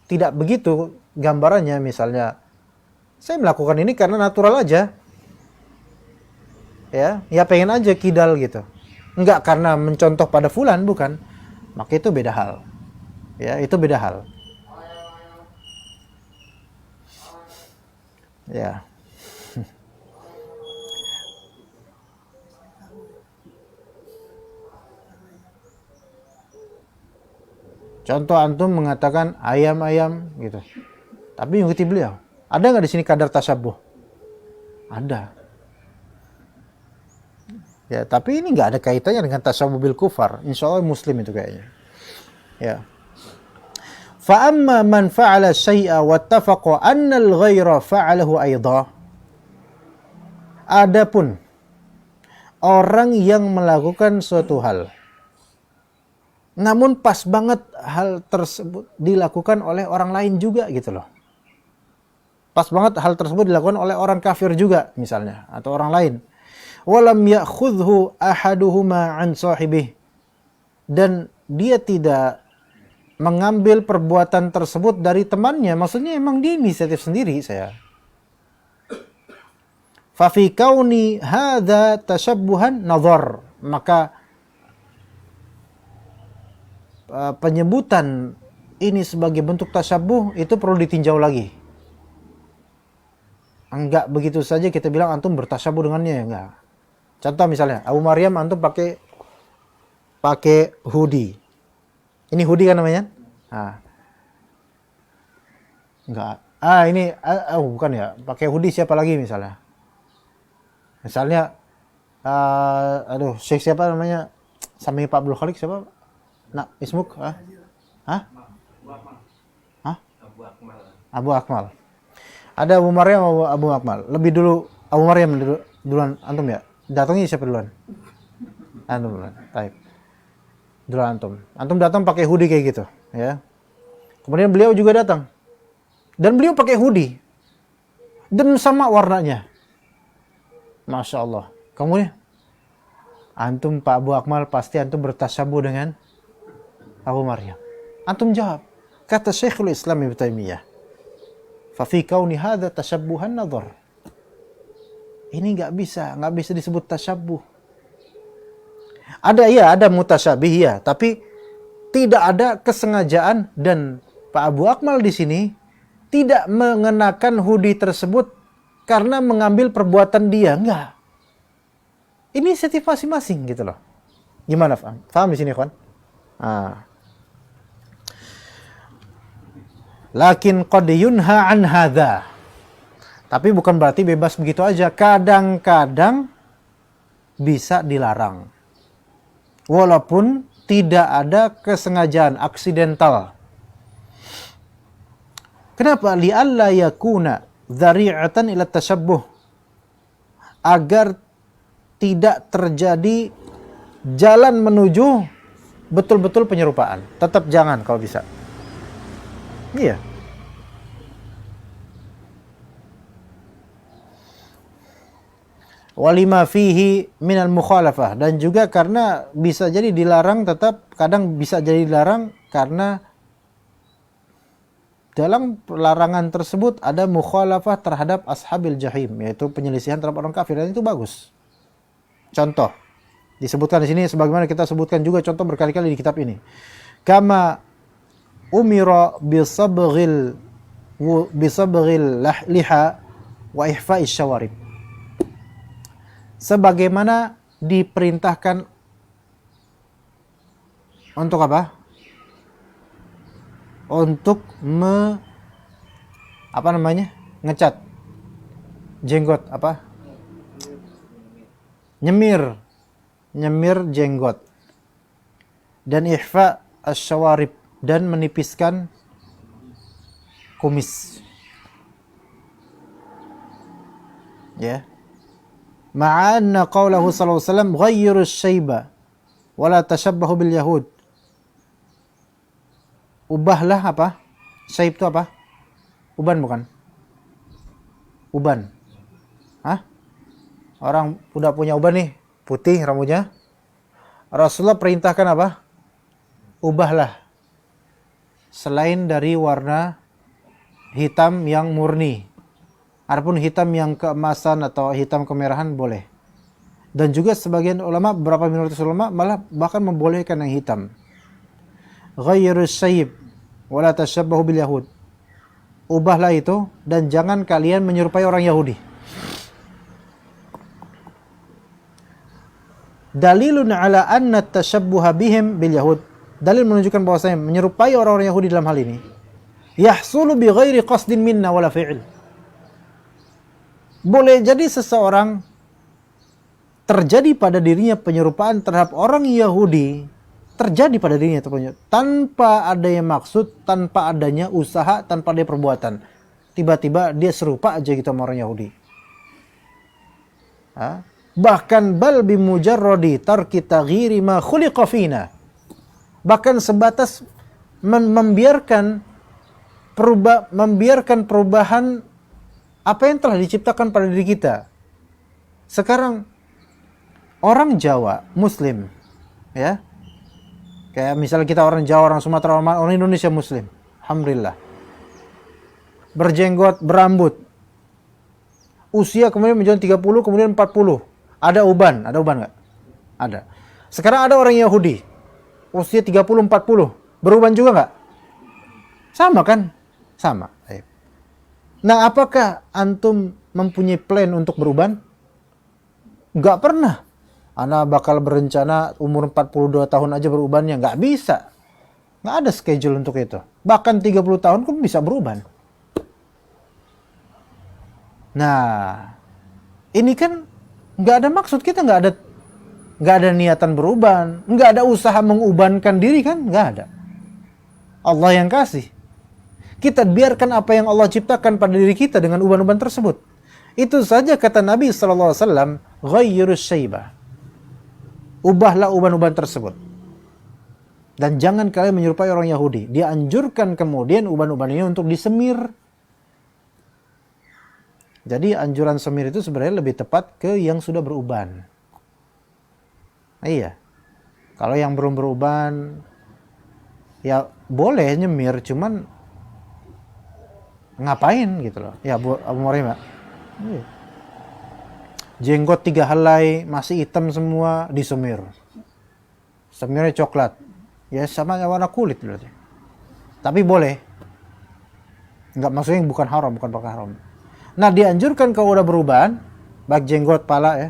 tidak begitu gambarannya, misalnya saya melakukan ini karena natural aja. Ya pengen aja kidal gitu. Enggak karena mencontoh pada fulan, bukan. Maka itu beda hal. Ya, itu beda hal. Ya. Contoh antum mengatakan ayam-ayam gitu. Tapi mengikuti beliau. Ada nggak di sini kadar tasyabuh? Ada. Ya, tapi ini nggak ada kaitannya dengan tasyabuh bil kufar. Insya Allah Muslim itu kayaknya. Ya. Fa amma man fa'ala syai'a wattafaqa anna al-ghaira fa'alahu aidha. Adapun orang yang melakukan suatu hal, namun pas banget hal tersebut dilakukan oleh orang lain juga gitu loh. Pas banget hal tersebut dilakukan oleh orang kafir juga misalnya, atau orang lain. Walam ya'khudhu ahaduhuma an sahibih. Dan dia tidak mengambil perbuatan tersebut dari temannya. Maksudnya emang dia inisiatif sendiri saya. Fa fi kauni hadza tashabbuhan nadhar. Maka penyebutan ini sebagai bentuk tasyabuh itu perlu ditinjau lagi. Enggak begitu saja kita bilang antum bertasyabuh dengannya, ya enggak. Contoh misalnya Abu Maryam antum pakai hoodie. Ini hoodie kan namanya? Nah. Enggak. Ini bukan ya. Pakai hoodie siapa lagi misalnya? Misalnya Syekh siapa namanya? Sami Pak Abdul Khalik siapa? Nah, ismuk? Abu Akmal. Ada Abu Maryam Abu Akmal. Lebih dulu Abu Maryam duluan antum ya? Datangnya siapa duluan? Antum duluan. Baik. Duluan antum. Antum datang pakai hoodie kayak gitu, ya. Kemudian beliau juga datang. Dan beliau pakai hoodie. Dan sama warnanya. Masya Allah. Kemudian antum Pak Abu Akmal pasti antum bertasyabuh dengan Abu Maryam. Antum jawab. Kata Syekhul Islam Ibnu Taimiyah. Fa fi kauni hadza tashabbuhan nadhar. Ini nggak bisa disebut tasyabuh. Ada mutasyabih ya, tapi tidak ada kesengajaan dan Pak Abu Akmal di sini tidak mengenakan hoodie tersebut karena mengambil perbuatan dia, enggak. Ini inisiatif masing-masing gitu loh. Gimana, Faham di sini, kawan? Lakin qad yunha an hadza. Tapi bukan berarti bebas begitu aja. Kadang-kadang bisa dilarang. Walaupun tidak ada kesengajaan, aksidental. Kenapa? Li'alla yakuna dzari'atan ila tashabbuh. Agar tidak terjadi jalan menuju betul-betul penyerupaan. Tetap jangan kalau bisa. Iya. Walima fihi minal mukhalafah, dan juga karena bisa jadi dilarang, tetap kadang bisa jadi dilarang karena dalam larangan tersebut ada mukhalafah terhadap ashabil jahim, yaitu penyelisihan terhadap orang kafir, dan itu bagus. Contoh disebutkan di sini sebagaimana kita sebutkan juga contoh berkali-kali di kitab ini. Kama umira bisabghil liha wa ihfa'ish syawarib. Sebagaimana diperintahkan untuk apa? Untuk ngecat jenggot, apa? Nyemir jenggot. Dan ihfa asy-syawarib, dan menipiskan kumis. Ya. Ma'anna qawlahu sallallahu alaihi wasallam ghayyiru syaiba wa la tashabbahu bil yahud. Ubahlah apa? Syaib itu apa? Uban bukan? Uban. Hah? Orang udah punya uban nih, putih rambutnya. Rasulullah perintahkan apa? Ubahlah. Selain dari warna hitam yang murni. Adapun hitam yang keemasan atau hitam kemerahan boleh. Dan juga sebagian ulama, beberapa minoritas ulama malah bahkan membolehkan yang hitam. Ghayyirus syayib wa la tashabbahu bil yahud. Ubahlah itu dan jangan kalian menyerupai orang Yahudi. Dalilun ala anna tashabbuha bihim bil yahud. Dalil menunjukkan bahwasanya menyerupai orang-orang Yahudi dalam hal ini yahsulu bi ghairi qasdin minna wala fi'il. Boleh jadi seseorang terjadi pada dirinya penyerupaan terhadap orang Yahudi, terjadi pada dirinya tanpa adanya maksud, tanpa adanya usaha, tanpa adanya perbuatan. Tiba-tiba dia serupa aja gitu sama orang Yahudi. Bahkan bal bimujarradi tarki taghyiri ma khuliqa fina. Bahkan sebatas membiarkan perubahan apa yang telah diciptakan pada diri kita. Sekarang orang Jawa Muslim, ya, kayak misalnya kita orang Jawa, orang Sumatera, orang Indonesia Muslim, alhamdulillah, berjenggot, berambut, usia kemudian menjadi 30, kemudian 40, ada uban nggak? Ada. Sekarang ada orang Yahudi, usia 30, 40, beruban juga nggak? Sama kan? Sama. Nah, apakah antum mempunyai plan untuk beruban? Nggak pernah. Ana bakal berencana umur 42 tahun aja berubannya. Nggak bisa. Nggak ada schedule untuk itu. Bahkan 30 tahun pun bisa beruban. Nah, ini kan nggak ada maksud kita, nggak ada niatan beruban, nggak ada usaha mengubankan diri kan, nggak ada. Allah yang kasih. Kita biarkan apa yang Allah ciptakan pada diri kita dengan uban-uban tersebut. Itu saja kata Nabi SAW, ghayyirus syaibah. Ubahlah uban-uban tersebut. Dan jangan kalian menyerupai orang Yahudi. Dia anjurkan kemudian uban-uban ini untuk disemir. Jadi anjuran semir itu sebenarnya lebih tepat ke yang sudah beruban. Iya. Kalau yang belum beruban, ya boleh nyemir, cuman ngapain gitu loh. Ya Abu Muhammad. Iya. Jenggot 3 helai, masih hitam semua, disemir. Semirnya coklat. Ya sama warna kulit berarti. Tapi boleh. Enggak, maksudnya bukan haram, bukan pakai haram. Nah, dianjurkan kalau udah beruban, baik jenggot, pala ya,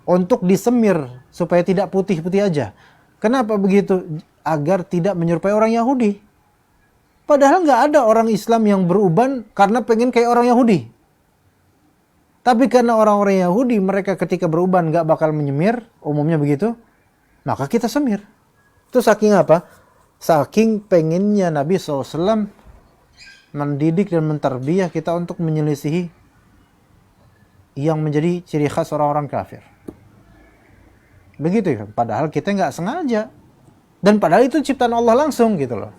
untuk disemir supaya tidak putih-putih aja. Kenapa begitu? Agar tidak menyerupai orang Yahudi. Padahal nggak ada orang Islam yang beruban karena pengen kayak orang Yahudi. Tapi karena orang-orang Yahudi, mereka ketika beruban nggak bakal menyemir, umumnya begitu, maka kita semir. Itu saking apa? Saking pengennya Nabi SAW mendidik dan mentarbiyah kita untuk menyelisihi yang menjadi ciri khas orang-orang kafir. Begitu ya, padahal kita nggak sengaja. Dan padahal itu ciptaan Allah langsung gitu loh.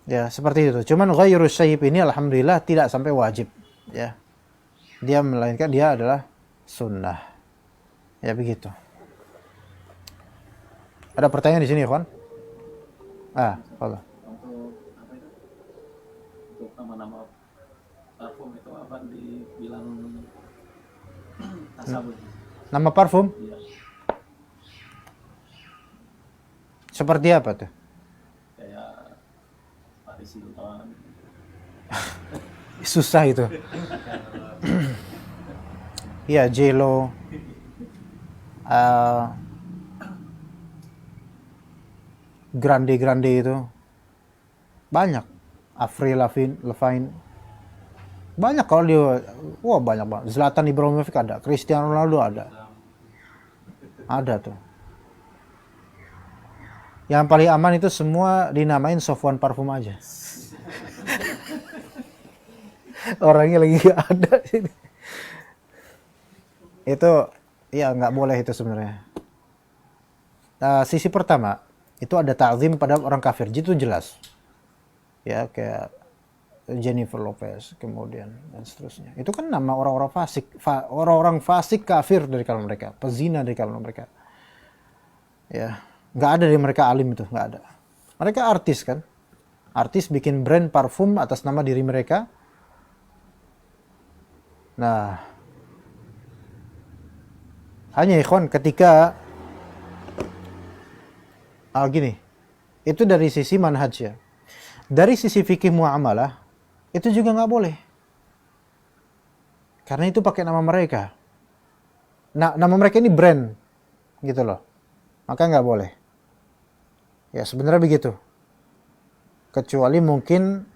Ya, seperti itu. Cuman ghairus syaib ini alhamdulillah tidak sampai wajib. Ya. Dia melainkan dia adalah sunnah. Ya, begitu. Ada pertanyaan di sini, Ikhwan? Allah. Untuk nama-nama parfum itu apa dibilang tasawuf? Nama parfum? Iya. Seperti apa tuh? Kayak Paris Hilton. Susah itu. Iya, J.Lo. Grande itu. Banyak. Avril Lavigne. Banyak kalau dia, wah banyak banget. Zlatan Ibrahimovic ada, Cristiano Ronaldo ada. Ada tuh. Yang paling aman itu semua dinamain Sofwan Parfum aja. Orangnya lagi gak ada sini. Itu ya nggak boleh itu sebenarnya. Sisi pertama itu ada ta'zim pada orang kafir, itu jelas. Ya kayak Jennifer Lopez kemudian dan seterusnya. Itu kan nama orang-orang fasik, orang-orang fasik kafir dari kalangan mereka, pezina dari kalangan mereka. Ya, nggak ada dari mereka alim itu, nggak ada. Mereka artis kan, artis bikin brand parfum atas nama diri mereka. Nah, hanya ikhwan ketika gini, itu dari sisi manhaj ya. Dari sisi fikih muamalah itu juga nggak boleh, karena itu pakai nama mereka. Nah, nama mereka ini brand, gitu loh. Maka nggak boleh. Ya sebenarnya begitu. Kecuali mungkin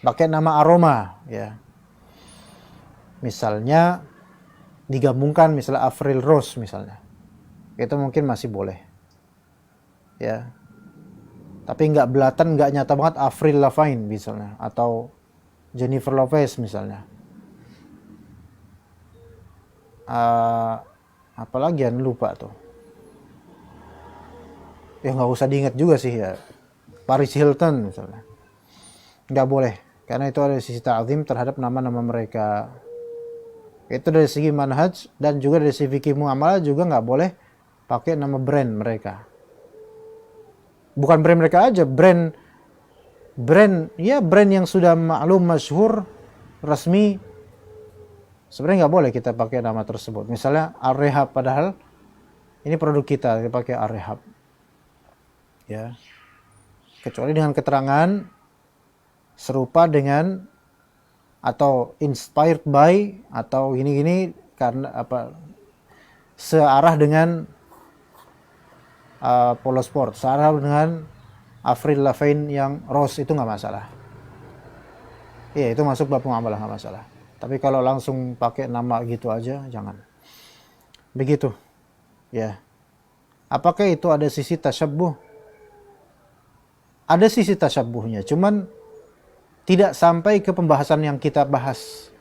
pakai nama aroma, ya. Misalnya digabungkan misalnya Avril Rose misalnya, itu mungkin masih boleh ya. Tapi nggak belatan, nggak nyata banget Avril Lavigne misalnya, atau Jennifer Lopez misalnya. Apalagi yang lupa tuh, ya nggak usah diingat juga sih ya. Paris Hilton misalnya, nggak boleh, karena itu ada sisi ta'zim terhadap nama-nama mereka. Itu dari segi manhaj, dan juga dari segi fikih muamalah juga nggak boleh pakai nama brand mereka. Bukan brand mereka aja, brand yang sudah maklum, masyhur, resmi, sebenarnya nggak boleh kita pakai nama tersebut. Misalnya Al-Rehab, padahal ini produk kita pakai Al-Rehab ya, kecuali dengan keterangan serupa dengan atau inspired by atau gini-gini, karena apa, searah dengan Polo Sport, searah dengan Avril Lavigne yang Rose, itu nggak masalah. Iya, itu masuk bab muamalah, nggak masalah. Tapi kalau langsung pakai nama gitu aja, jangan. Begitu ya. Apakah itu ada sisi tasyabbuh? Ada sisi tasyabbuhnya, cuman tidak sampai ke pembahasan yang kita bahas,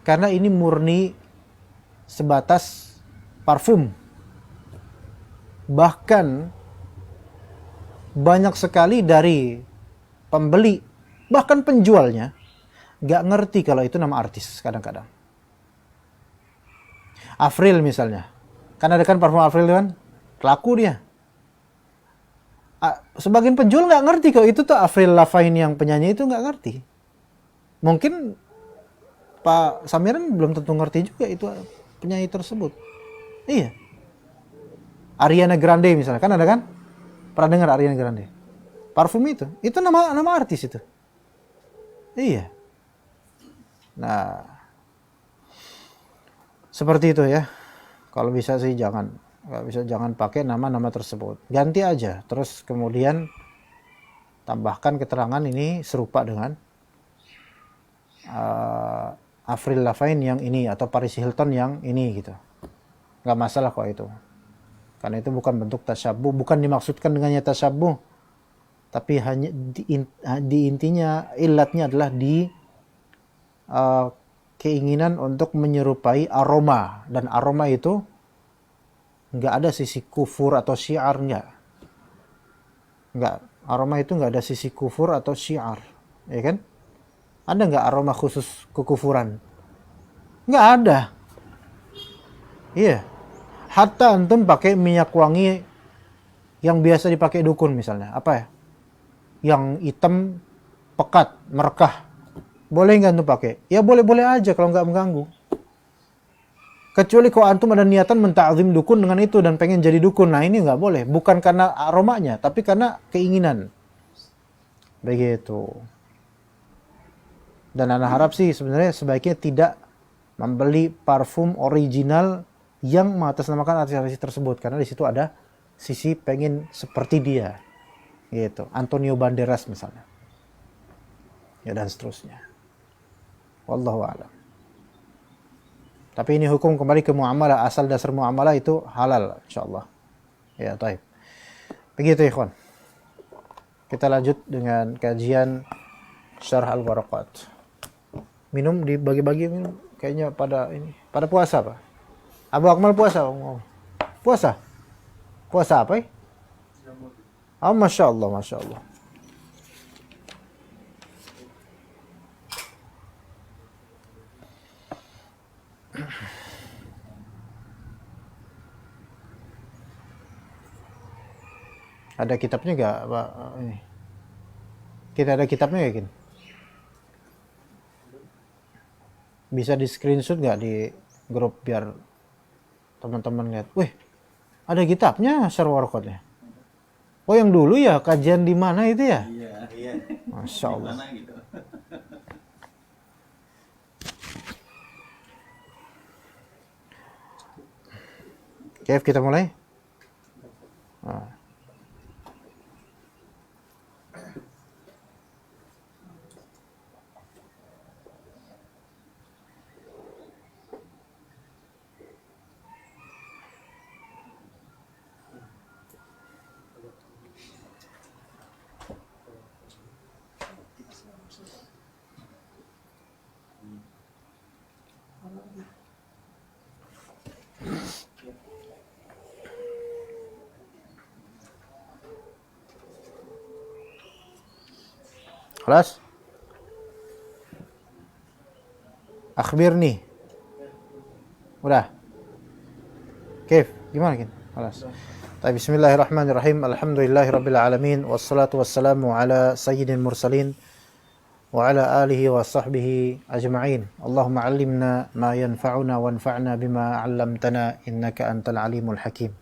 karena ini murni sebatas parfum. Bahkan banyak sekali dari pembeli, bahkan penjualnya, gak ngerti kalau itu nama artis kadang-kadang. Avril misalnya, kan ada kan parfum Avril kan, laku dia. Sebagian penjual gak ngerti kalau itu tuh Avril Lavigne yang penyanyi itu, gak ngerti. Mungkin Pak Samiran belum tentu ngerti juga itu penyanyi tersebut. Iya. Ariana Grande misalnya, kan ada kan? Pernah dengar Ariana Grande? Parfum itu nama artis itu. Iya. Nah, seperti itu ya. Kalau bisa sih jangan pakai nama-nama tersebut. Ganti aja. Terus kemudian tambahkan keterangan ini serupa dengan Avril Lavigne yang ini atau Paris Hilton yang ini gitu. Nggak masalah kok itu. Karena itu bukan bentuk tasyabuh, bukan dimaksudkan dengannya tasyabuh, tapi hanya di intinya ilatnya adalah di keinginan untuk menyerupai aroma, dan aroma itu nggak ada sisi kufur atau syiar, nggak, aroma itu nggak ada sisi kufur atau syiar, ya kan? Ada nggak aroma khusus kekufuran? Nggak ada. Iya. Hatta antum pakai minyak wangi yang biasa dipakai dukun misalnya, apa ya? Yang hitam, pekat, merekah. Boleh nggak antum pakai? Ya boleh-boleh aja kalau nggak mengganggu. Kecuali kalau antum ada niatan mentakzim dukun dengan itu dan pengen jadi dukun, nah ini nggak boleh. Bukan karena aromanya, tapi karena keinginan. Begitu. Dan anak harap sih sebenarnya sebaiknya tidak membeli parfum original yang mengatasnamakan artis-artis tersebut, karena di situ ada sisi pengen seperti dia, gitu. Antonio Banderas misalnya, ya dan seterusnya. Wallahu a'lam. Tapi ini hukum kembali ke muamalah, asal dasar muamalah itu halal, insyaallah. Ya, taib. Begitu ikhwan. Kita lanjut dengan kajian Syarh Al-Waraqat. Minum dibagi-bagi, minum kayaknya pada puasa Pak. Abu Akmal puasa? Puasa? Puasa apa ya? Oh, Masya Allah, Masya Allah. Ada kitabnya nggak Pak? Ini. Kita ada kitabnya nggak, Kin? Bisa di screenshot nggak di grup biar teman-teman lihat? Wih, ada kitabnya Syarh Waraqatnya. Oh, yang dulu ya, kajian di mana itu ya? Iya. Masya Allah. Gimana gitu. Oke, kita mulai. Nah. Kelas? Akhbirni. Udah. Kif? Gimana kan? Kelas. Bismillahirrahmanirrahim. Alhamdulillahirabbil alamin wassalatu wassalamu ala sayyidil mursalin wa ala alihi wa sahbihi ajma'in. Allahumma 'allimna ma yanfa'una wanfa'na bima 'allamtana innaka antal alimul hakim.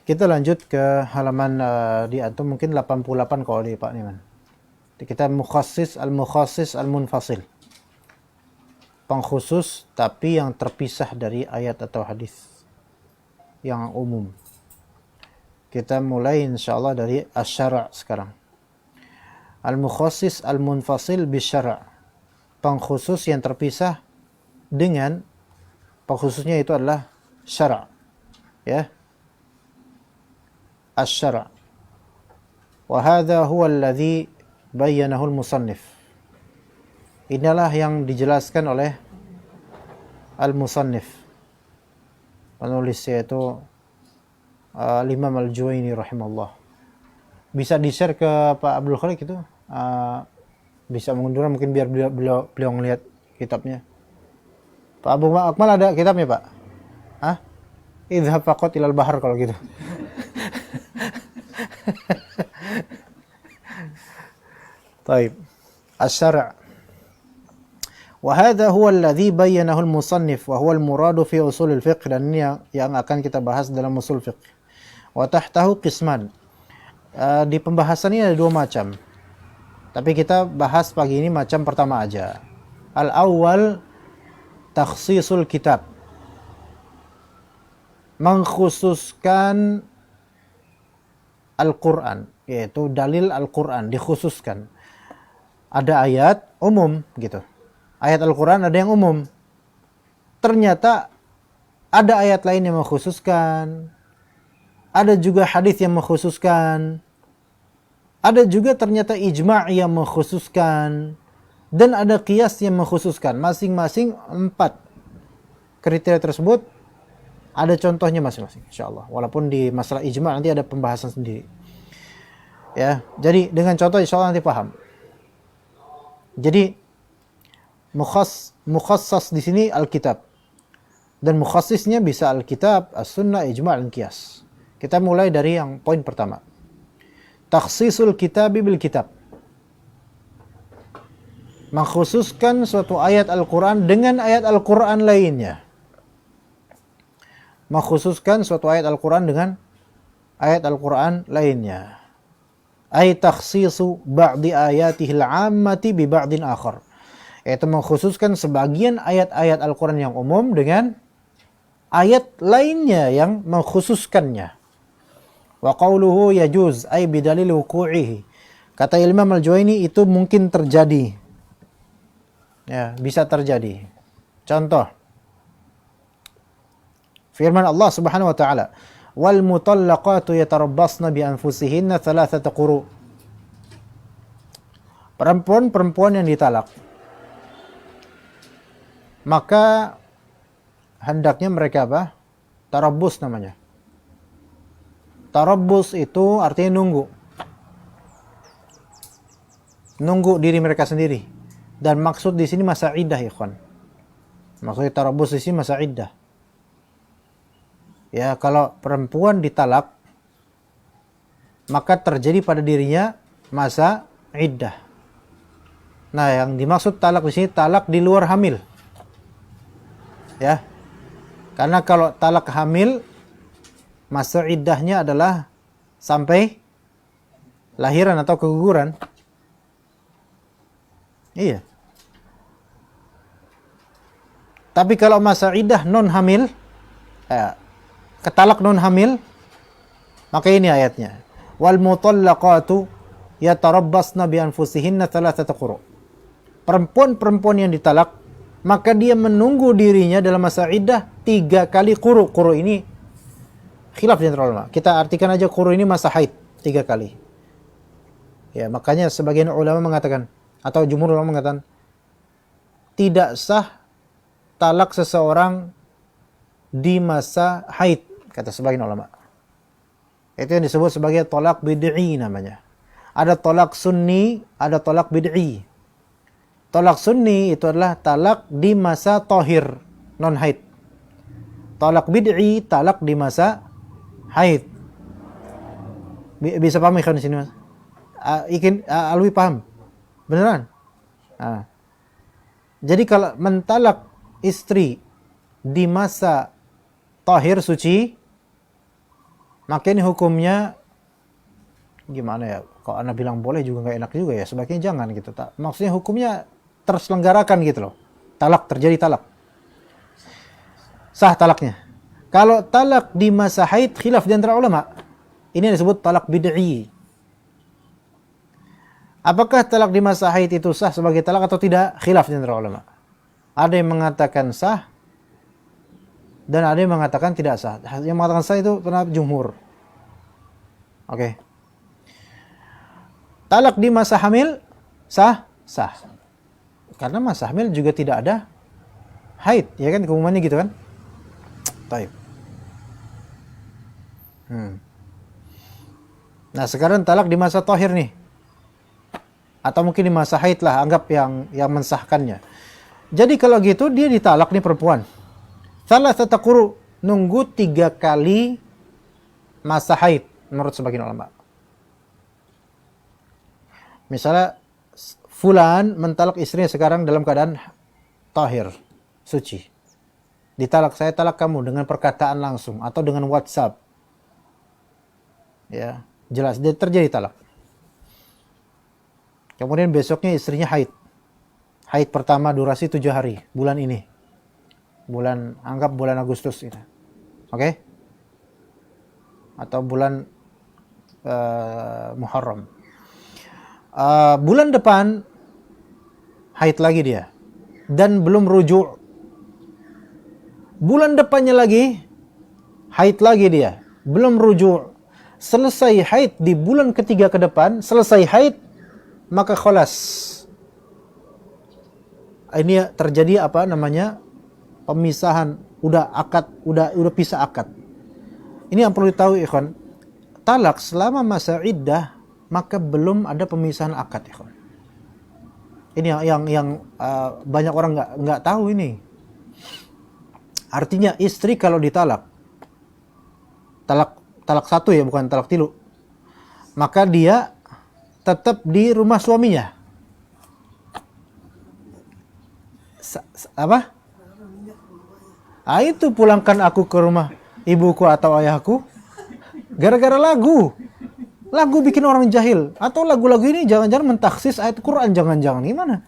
Kita lanjut ke halaman di antum mungkin 88 kalau di Pak Niman. Kita mukhassis al-munfasil. Pengkhusus tapi yang terpisah dari ayat atau hadis yang umum. Kita mulai insyaallah dari asy-syara' sekarang. Al-mukhassis al-munfasil bisyara'. Pengkhusus yang terpisah dengan pengkhususnya itu adalah syara'. Ya. Asy-syara'. Wa hadza huwa alladhi bayyanahu al-musannif. Inilah yang dijelaskan oleh al-musannif. Penulis yaitu Imam Al-Juwaini rahimahullah. Bisa di-share ke Pak Abdul Khaliq itu? Bisa mengunduh mungkin biar beliau ngelihat kitabnya. Pak Abu Akmal ada kitabnya, Pak? Hah? Idhab faqat ilal bahar kalau gitu. Baik. Asy-syara'. وهذا هو الذي بينه المصنف وهو المراد في أصول الفقه, dan ini yang akan kita bahas dalam usul fiqh. Wa tahtahu qisman. Di pembahasan ini ada dua macam. Tapi kita bahas pagi ini macam pertama aja. Al-awwal takhsisul kitab. Mengkhususkan Al-Qur'an, yaitu dalil Al-Qur'an dikhususkan. Ada ayat umum gitu. Ayat Al-Quran ada yang umum. Ternyata ada ayat lain yang mengkhususkan. Ada juga hadis yang mengkhususkan. Ada juga ternyata ijma' yang mengkhususkan. Dan ada qiyas yang mengkhususkan. Masing-masing 4 kriteria tersebut ada contohnya masing-masing, insyaallah. Walaupun di masalah ijma' nanti ada pembahasan sendiri. Ya, jadi dengan contoh insyaallah nanti paham. Jadi mukhassas di sini Alkitab. Dan mukhassisnya bisa Alkitab, As-Sunnah, Ijma' dan Qiyas. Kita mulai dari yang poin pertama. Takhsisul kitabi bil kitab. Mengkhususkan suatu ayat Al-Quran dengan ayat Al-Quran lainnya. Mengkhususkan suatu ayat Al-Quran dengan ayat Al-Quran lainnya. Ay takhsisu ba'di ayatihil 'ammati bi ba'din akhar. Yaitu mengkhususkan sebagian ayat-ayat Al-Quran yang umum dengan ayat lainnya yang mengkhususkannya. Wa qawluhu yajuz ay bidalil wuku'ihi. Kata Imam Al-Juwaini itu mungkin terjadi. Ya, bisa terjadi. Contoh. Firman Allah Subhanahu wa taala, "Wal mutallaqatu yatarabbasna bi anfusihinna thalathata quru." Perempuan-perempuan yang ditalak, maka hendaknya mereka apa? Tarabbus namanya. Tarabbus itu artinya nunggu. Nunggu diri mereka sendiri. Dan maksud di sini masa iddah, ikhwan. Maksudnya tarabbus di sini masa iddah. Ya, kalau perempuan ditalak, maka terjadi pada dirinya masa iddah. Nah, yang dimaksud talak di sini talak di luar hamil. Ya, karena kalau talak hamil masa iddahnya adalah sampai lahiran atau keguguran. Iya. Tapi kalau masa iddah non hamil, ketalak non hamil, maka ini ayatnya. Wal mutallaqatu yatarabbasna bi anfusihinna thalathata quru. Perempuan-perempuan yang ditalak, maka dia menunggu dirinya dalam masa iddah 3 kali quru. Quru ini khilaf di antara ulama. Kita artikan aja quru ini masa haid 3 kali. Ya, makanya sebagian ulama mengatakan atau jumhur ulama mengatakan tidak sah talak seseorang di masa haid, kata sebagian ulama. Itu yang disebut sebagai talak bid'i namanya. Ada tolak sunni, ada tolak bid'i. Tolak sunni itu adalah talak di masa tohir, non haid. Tolak bid'i, talak di masa haid. Bisa paham ikhwan di sini, Mas? Alwi paham? Beneran? Nah. Jadi kalau mentalak istri di masa tahir suci, maka ini hukumnya gimana ya? Kalau Anda bilang boleh juga nggak enak juga ya. Sebaiknya jangan gitu. Maksudnya hukumnya terselenggarakan gitu loh. Talak, terjadi talak. Sah talaknya. Kalau talak di masa haid, khilaf di antara ulama. Ini disebut talak bid'i. Apakah talak di masa haid itu sah sebagai talak atau tidak? Khilaf di antara ulama. Ada yang mengatakan sah dan ada yang mengatakan tidak sah. Yang mengatakan sah itu pendapat jumhur. Oke. Talak di masa hamil sah? Sah. Karena masa hamil juga tidak ada haid, ya kan, keumumannya gitu kan? Taib. Nah, sekarang talak di masa tahir nih. Atau mungkin di masa haid lah, anggap yang mensahkannya. Jadi kalau gitu dia ditalak nih perempuan. Salasata quru, nunggu 3 kali masa haid menurut sebagian ulama. Misalnya fulan mentalak istrinya sekarang dalam keadaan tahir, suci. Ditalak, saya talak kamu dengan perkataan langsung atau dengan WhatsApp. Ya, jelas dia terjadi talak. Kemudian besoknya istrinya haid. Haid pertama durasi 7 hari, bulan ini. Anggap bulan Agustus ini. Oke? Atau bulan Muharram. Bulan depan haid lagi dia. Dan belum rujuk. Bulan depannya lagi haid lagi dia. Belum rujuk. Selesai haid di bulan ketiga ke depan, selesai haid, maka kholas. Ini terjadi apa namanya? Pemisahan, udah akad, udah pisah akad. Ini yang perlu ditahu ikhwan. Talak selama masa iddah maka belum ada pemisahan akad ikhwan. Ini yang banyak orang nggak tahu ini. Artinya istri kalau ditalak, talak satu ya, bukan talak tilu, maka dia tetap di rumah suaminya. Apa? Itu pulangkan aku ke rumah ibuku atau ayahku. Gara-gara lagu bikin orang jahil. Atau lagu-lagu ini jangan-jangan mentaksis ayat Quran, jangan-jangan gimana?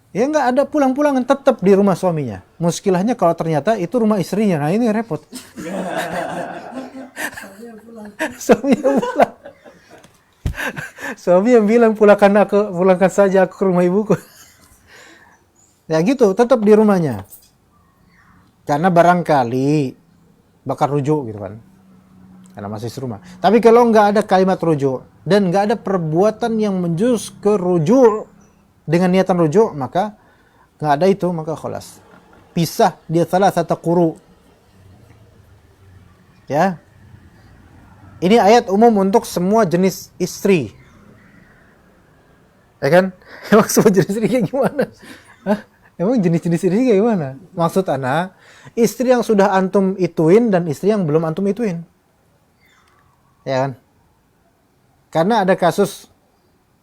Ya nggak ada pulang-pulangan, tetap di rumah suaminya. Muskilahnya kalau ternyata itu rumah istrinya, nah ini repot. Suaminya pulang. Suami yang bilang pulangkan saja aku ke rumah ibuku. Ya gitu, tetap di rumahnya. Karena barangkali bakal rujuk gitu kan. Karena masih serumah. Tapi kalau nggak ada kalimat rujuk dan nggak ada perbuatan yang menjurus ke rujuk dengan niatan rujuk, maka nggak ada itu, maka kholas. Pisah dia salah satu quru. Ya. Ini ayat umum untuk semua jenis istri. Ya kan? Emang semua jenis istri kayak gimana? Hah? Emang jenis-jenis istri kayak gimana? Maksud ana, istri yang sudah antum ituin dan istri yang belum antum ituin. Ya kan? Karena ada kasus,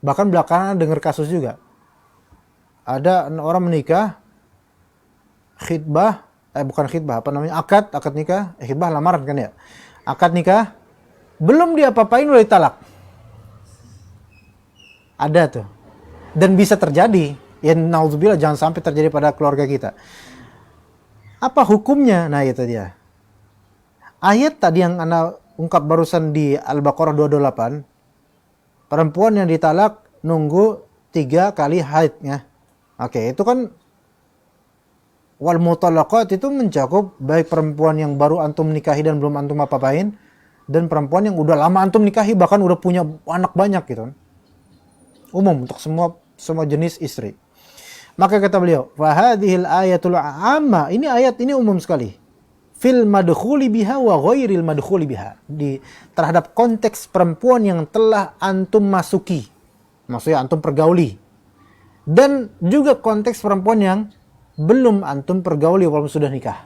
bahkan belakangan dengar kasus juga. Ada orang menikah, akad nikah, khidbah lamaran kan ya. Akad nikah, belum dia apa-apain udah ditalak. Ada tuh. Dan bisa terjadi. Ya naudzubillah, jangan sampai terjadi pada keluarga kita. Apa hukumnya? Nah itu dia. Ayat tadi yang ana ungkap barusan di Al-Baqarah 228, perempuan yang ditalak nunggu 3 kali haidnya. Oke, itu kan wal mutallaqat itu mencakup baik perempuan yang baru antum nikahi dan belum antum apa-apain, dan perempuan yang udah lama antum nikahi bahkan udah punya anak banyak gitu. Umum untuk semua jenis istri. Maka kata beliau, fa hadhil ayatul amma, ini ayat ini umum sekali. fil madkhuli biha wa ghairil madkhuli biha, terhadap konteks perempuan yang telah antum masuki, maksudnya antum pergauli, dan juga konteks perempuan yang belum antum pergauli walaupun sudah nikah.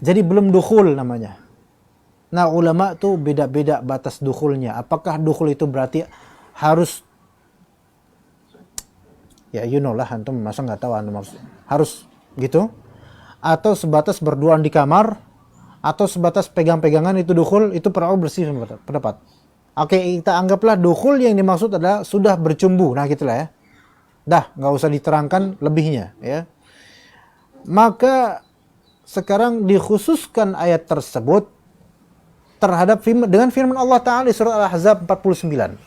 Jadi belum dukhul namanya. Nah, ulama tuh beda-beda batas dukhulnya. Apakah dukhul itu berarti harus, ya you know lah, antum masa nggak tahu antum harus gitu, atau sebatas berduaan di kamar, atau sebatas pegang-pegangan itu dukhul? Itu para ulama bersih pendapat. Oke, kita anggaplah dukhul yang dimaksud adalah sudah bercumbu, nah gitulah ya. Dah, nggak usah diterangkan lebihnya ya. Maka sekarang dikhususkan ayat tersebut terhadap dengan firman Allah Ta'ala di surat Al-Ahzab 49.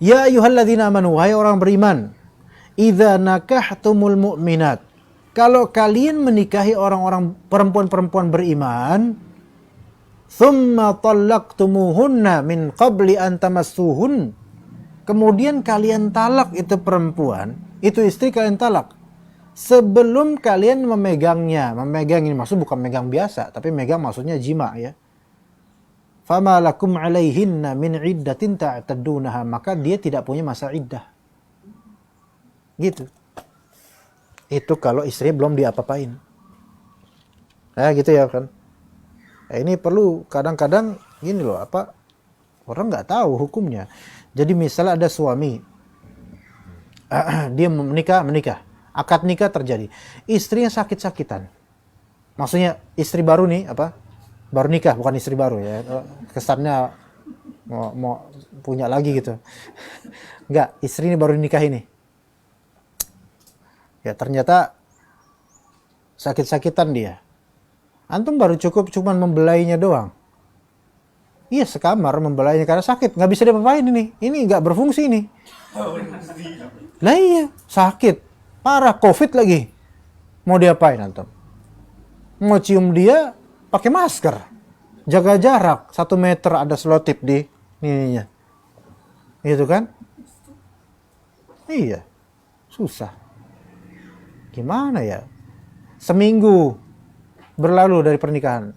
Ya ayyuhalladzina amanu, wahai orang beriman, idza nakahtumul mu'minat, kalau kalian menikahi orang-orang perempuan-perempuan beriman, thumma talaqtumuhunna min qabli an tamassuhun, kemudian kalian talak itu perempuan, itu istri kalian talak sebelum kalian memegangnya. Memegang ini maksud bukan megang biasa, tapi megang maksudnya jima ya. Fama lakum alaihinna min iddatin ta'taddunaha, maka dia tidak punya masa iddah. Gitu. Itu kalau istrinya belum diapa-apain. Nah gitu ya kan. Nah, ini perlu kadang-kadang gini loh, orang nggak tahu hukumnya. Jadi misalnya ada suami, dia menikah, akad nikah terjadi, istrinya sakit-sakitan. Maksudnya istri baru nih, baru nikah, bukan istri baru ya. Kesannya mau punya lagi gitu. Enggak, istri ini baru nikah ini. Ya ternyata sakit-sakitan dia. Antum baru cukup cuman membelainya doang. Iya, sekamar membelainya karena sakit, nggak bisa diapa-apain ini. Ini nggak berfungsi ini. Lah iya, sakit, parah, COVID lagi. Mau diapain antum? Mau cium dia pakai masker, jaga jarak 1 meter, ada selotip di ininya, gitu kan? Iya, susah. Gimana ya? Seminggu berlalu dari pernikahan,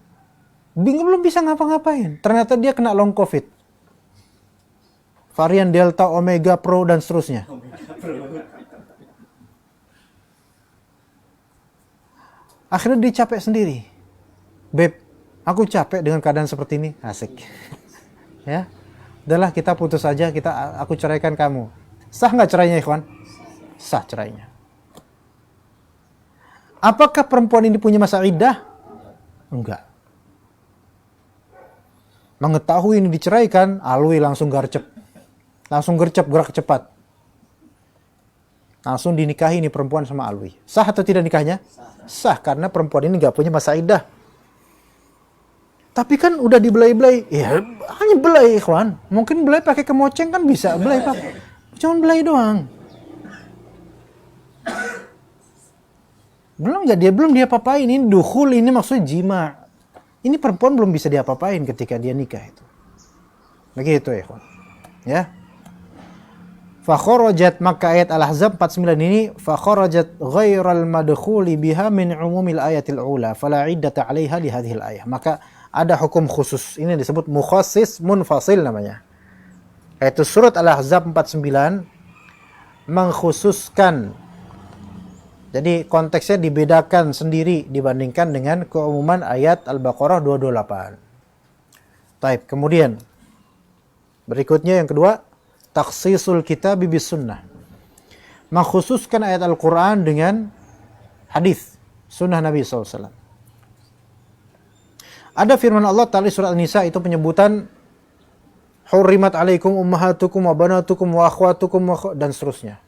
belum bisa ngapa-ngapain. Ternyata dia kena long COVID, varian Delta, Omega Pro dan seterusnya. Akhirnya dia capek sendiri. Beb, aku capek dengan keadaan seperti ini. Asik. Ya, udahlah kita putus aja, aku ceraikan kamu. Sah nggak cerainya, ikhwan? Sah cerainya. Apakah perempuan ini punya masa iddah? Enggak. Mengetahui ini diceraikan, alwi langsung gercep, gerak cepat. Langsung dinikahi ini perempuan sama alwi. Sah atau tidak nikahnya? Sah, karena perempuan ini nggak punya masa iddah. Tapi kan udah dibelai-belai. Ya, hanya belai, ikhwan. Mungkin belai pakai kemoceng kan bisa. Belai pakai. Cuman belai doang. Dia belum diapa-apain. Ini dukhul, ini maksudnya jima. Ini perempuan belum bisa diapa-apain ketika dia nikah itu. Begitu, ikhwan. Ya. Fakharajat, maka ayat Al-Ahzab 49 ini, fakharajat ghairal madkhuli biha min umumil ayatil ula fala iddata 'alaiha li hadhil ayah. Maka ada hukum khusus. Ini disebut mukhassis munfasil namanya. Yaitu surat Al-Ahzab 49 mengkhususkan. Jadi konteksnya dibedakan sendiri dibandingkan dengan keumuman ayat Al-Baqarah 228. Taib. Kemudian berikutnya yang kedua, takhsisul kitab bis sunnah. Mengkhususkan ayat Al-Quran dengan hadis sunnah Nabi SAW. Ada firman Allah Ta'ala surat An-Nisa, itu penyebutan hurrimat alaikum ummahatukum wa banatukum wa akhwatukum dan seterusnya.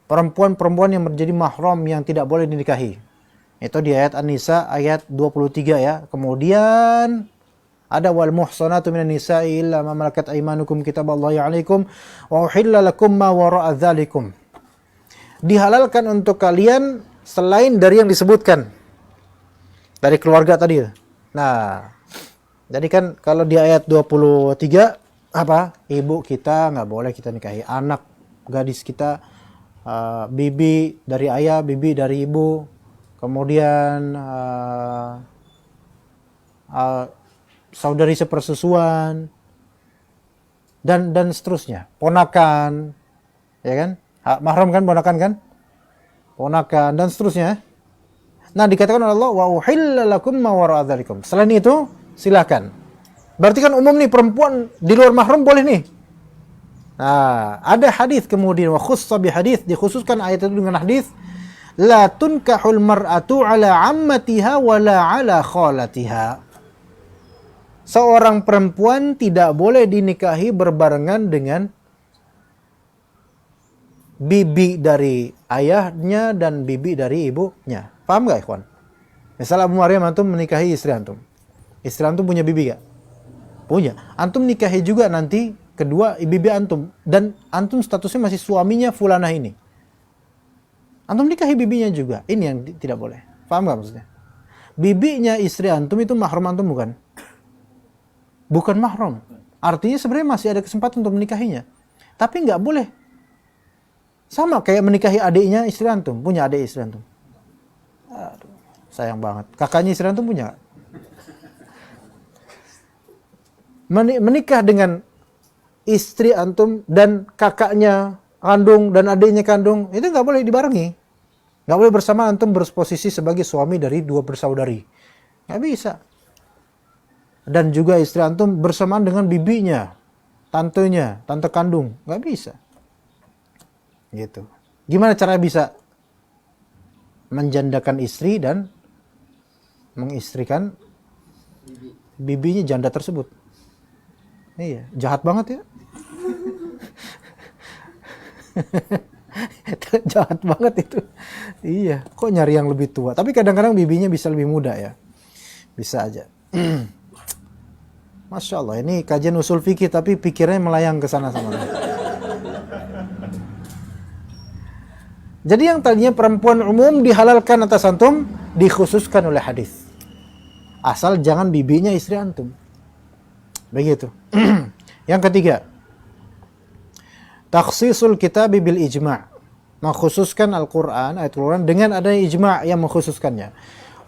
Perempuan-perempuan yang menjadi mahram yang tidak boleh dinikahi. Itu di ayat An-Nisa ayat 23 ya. Kemudian ada wal muhsanatu minan nisa'i illa ma malakat aymanukum kitaballahi 'alaikum wa uhilla lakum ma wara'a dzalikum. Dihalalkan untuk kalian selain dari yang disebutkan dari keluarga tadi. Nah, jadi kan kalau di ayat 23 ibu kita nggak boleh kita nikahi, anak gadis kita, bibi dari ayah, bibi dari ibu, kemudian saudari sepersusuan, dan seterusnya, ponakan, ya kan? Mahram kan, ponakan kan? Ponakan dan seterusnya. Nah, dikatakan oleh Allah, wa uhilla lakum ma wara'a dzalikum. Selain itu, silakan. Berarti kan umum nih, perempuan di luar mahram boleh nih. Nah, ada hadis kemudian, wa khussa bi hadis, dikhususkan ayat itu dengan hadis, la tunkahul mar'atu ala ammatiha wala ala khalatiha. Seorang perempuan tidak boleh dinikahi berbarengan dengan bibi dari ayahnya dan bibi dari ibunya. Paham gak, ikhwan? Misalnya Abu Maryam, antum menikahi istri antum. Istri antum punya bibi gak? Punya. Antum nikahi juga nanti kedua bibi antum, dan antum statusnya masih suaminya fulanah ini. Antum nikahi bibinya juga. Ini yang tidak boleh. Paham gak maksudnya? Bibinya istri antum itu mahram antum bukan? Bukan mahram. Artinya sebenarnya masih ada kesempatan untuk menikahinya. Tapi nggak boleh. Sama kayak menikahi adiknya istri antum. Punya adik istri antum. Aduh, sayang banget. Kakaknya istri antum punya gak? Menikah dengan istri antum dan kakaknya kandung dan adiknya kandung, itu nggak boleh dibarengi. Nggak boleh bersama antum berposisi sebagai suami dari dua bersaudari. Nggak bisa. Dan juga istri antum bersamaan dengan bibinya, tantenya, tante kandung. Nggak bisa. Gitu. Gimana cara bisa menjandakan istri dan mengistrikan bibinya janda tersebut? Iya, jahat banget ya. Jahat banget itu. Iya, kok nyari yang lebih tua. Tapi kadang-kadang bibinya bisa lebih muda ya. Bisa aja. Masya Allah, ini kajian usul fikih tapi pikirnya melayang ke sana sama. Jadi yang tadinya perempuan umum dihalalkan atas antum, dikhususkan oleh hadis. Asal jangan bibinya istri antum. Begitu. Yang ketiga, takhsisul kitab bil ijma'. Mengkhususkan Al-Quran, ayat Al-Quran dengan adanya ijma' yang mengkhususkannya.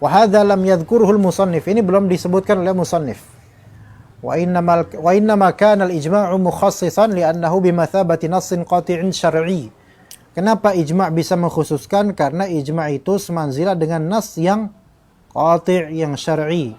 Wa hadza lam yadhkuruhul musannif. Ini belum disebutkan oleh musannif. Wa innama kana al-ijma'u mukhassisan li'annahu bimathabati nassin qati'in syar'i. Kenapa ijma' bisa mengkhususkan? Karena ijma' itu semanzilah dengan nas yang qati', yang syar'i.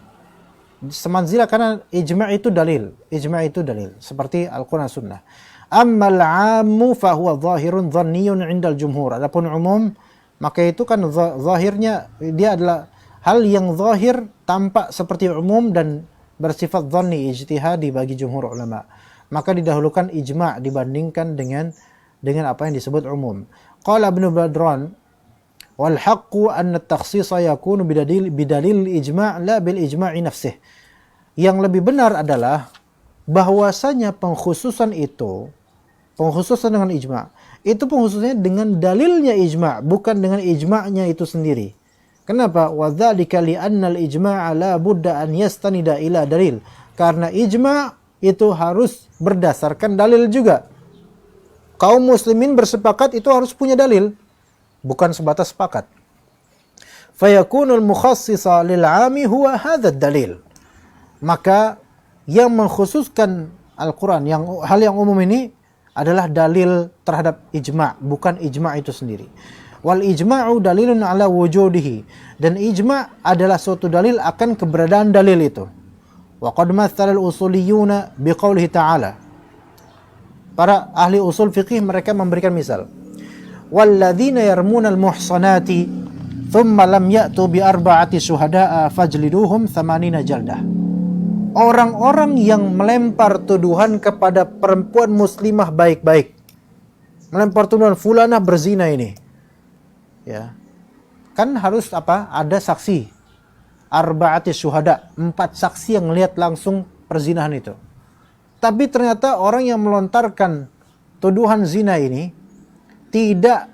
Semanzilah karena ijma' itu dalil. Ijma' itu dalil. Seperti Al-Quran Sunnah. Ammal 'ammu fahuwa zahirun dhanniyun 'indal jumhur. Adapun umum, maka itu kan zahirnya dia adalah hal yang zahir, tampak seperti umum dan bersifat dhanni, ijtihadi bagi jumhur ulama. Maka didahulukan ijma' dibandingkan dengan apa yang disebut umum. Qala Ibnu Badran, wal haqqu anna at-takhsisa yakunu bidalil ijma' la bil ijma'i nafsih. Yang lebih benar adalah bahwasanya pengkhususan dengan ijma', itu pengkhususannya dengan dalilnya ijma', bukan dengan ijma'nya itu sendiri. Kenapa? Wa dzalika li anna al-ijma'a la budda an yastanida ila dalil. Karena ijma' itu harus berdasarkan dalil juga. Kaum muslimin bersepakat itu harus punya dalil, bukan sebatas sepakat. Fayakunul mukhassisa lil 'ami huwa hadzal dalil. Maka yang mengkhususkan Al-Quran, hal yang umum ini adalah dalil terhadap ijma', bukan ijma' itu sendiri. Wal ijma'u dalilun ala wujudihi. Dan ijma' adalah suatu dalil akan keberadaan dalil itu. Wa qad mathala al-usuliyuna biqaulihi ta'ala. Para ahli usul fikih mereka memberikan misal. Walladzina yarmuna al-muhsanati thumma lam ya'tu bi arba'ati syuhada'a fajliduhum 80 jaldah. Orang-orang yang melempar tuduhan kepada perempuan muslimah baik-baik. Melempar tuduhan fulanah berzina ini. Ya. Kan harus ada saksi. Arba'ati syuhada, 4 saksi yang melihat langsung perzinahan itu. Tapi ternyata orang yang melontarkan tuduhan zina ini tidak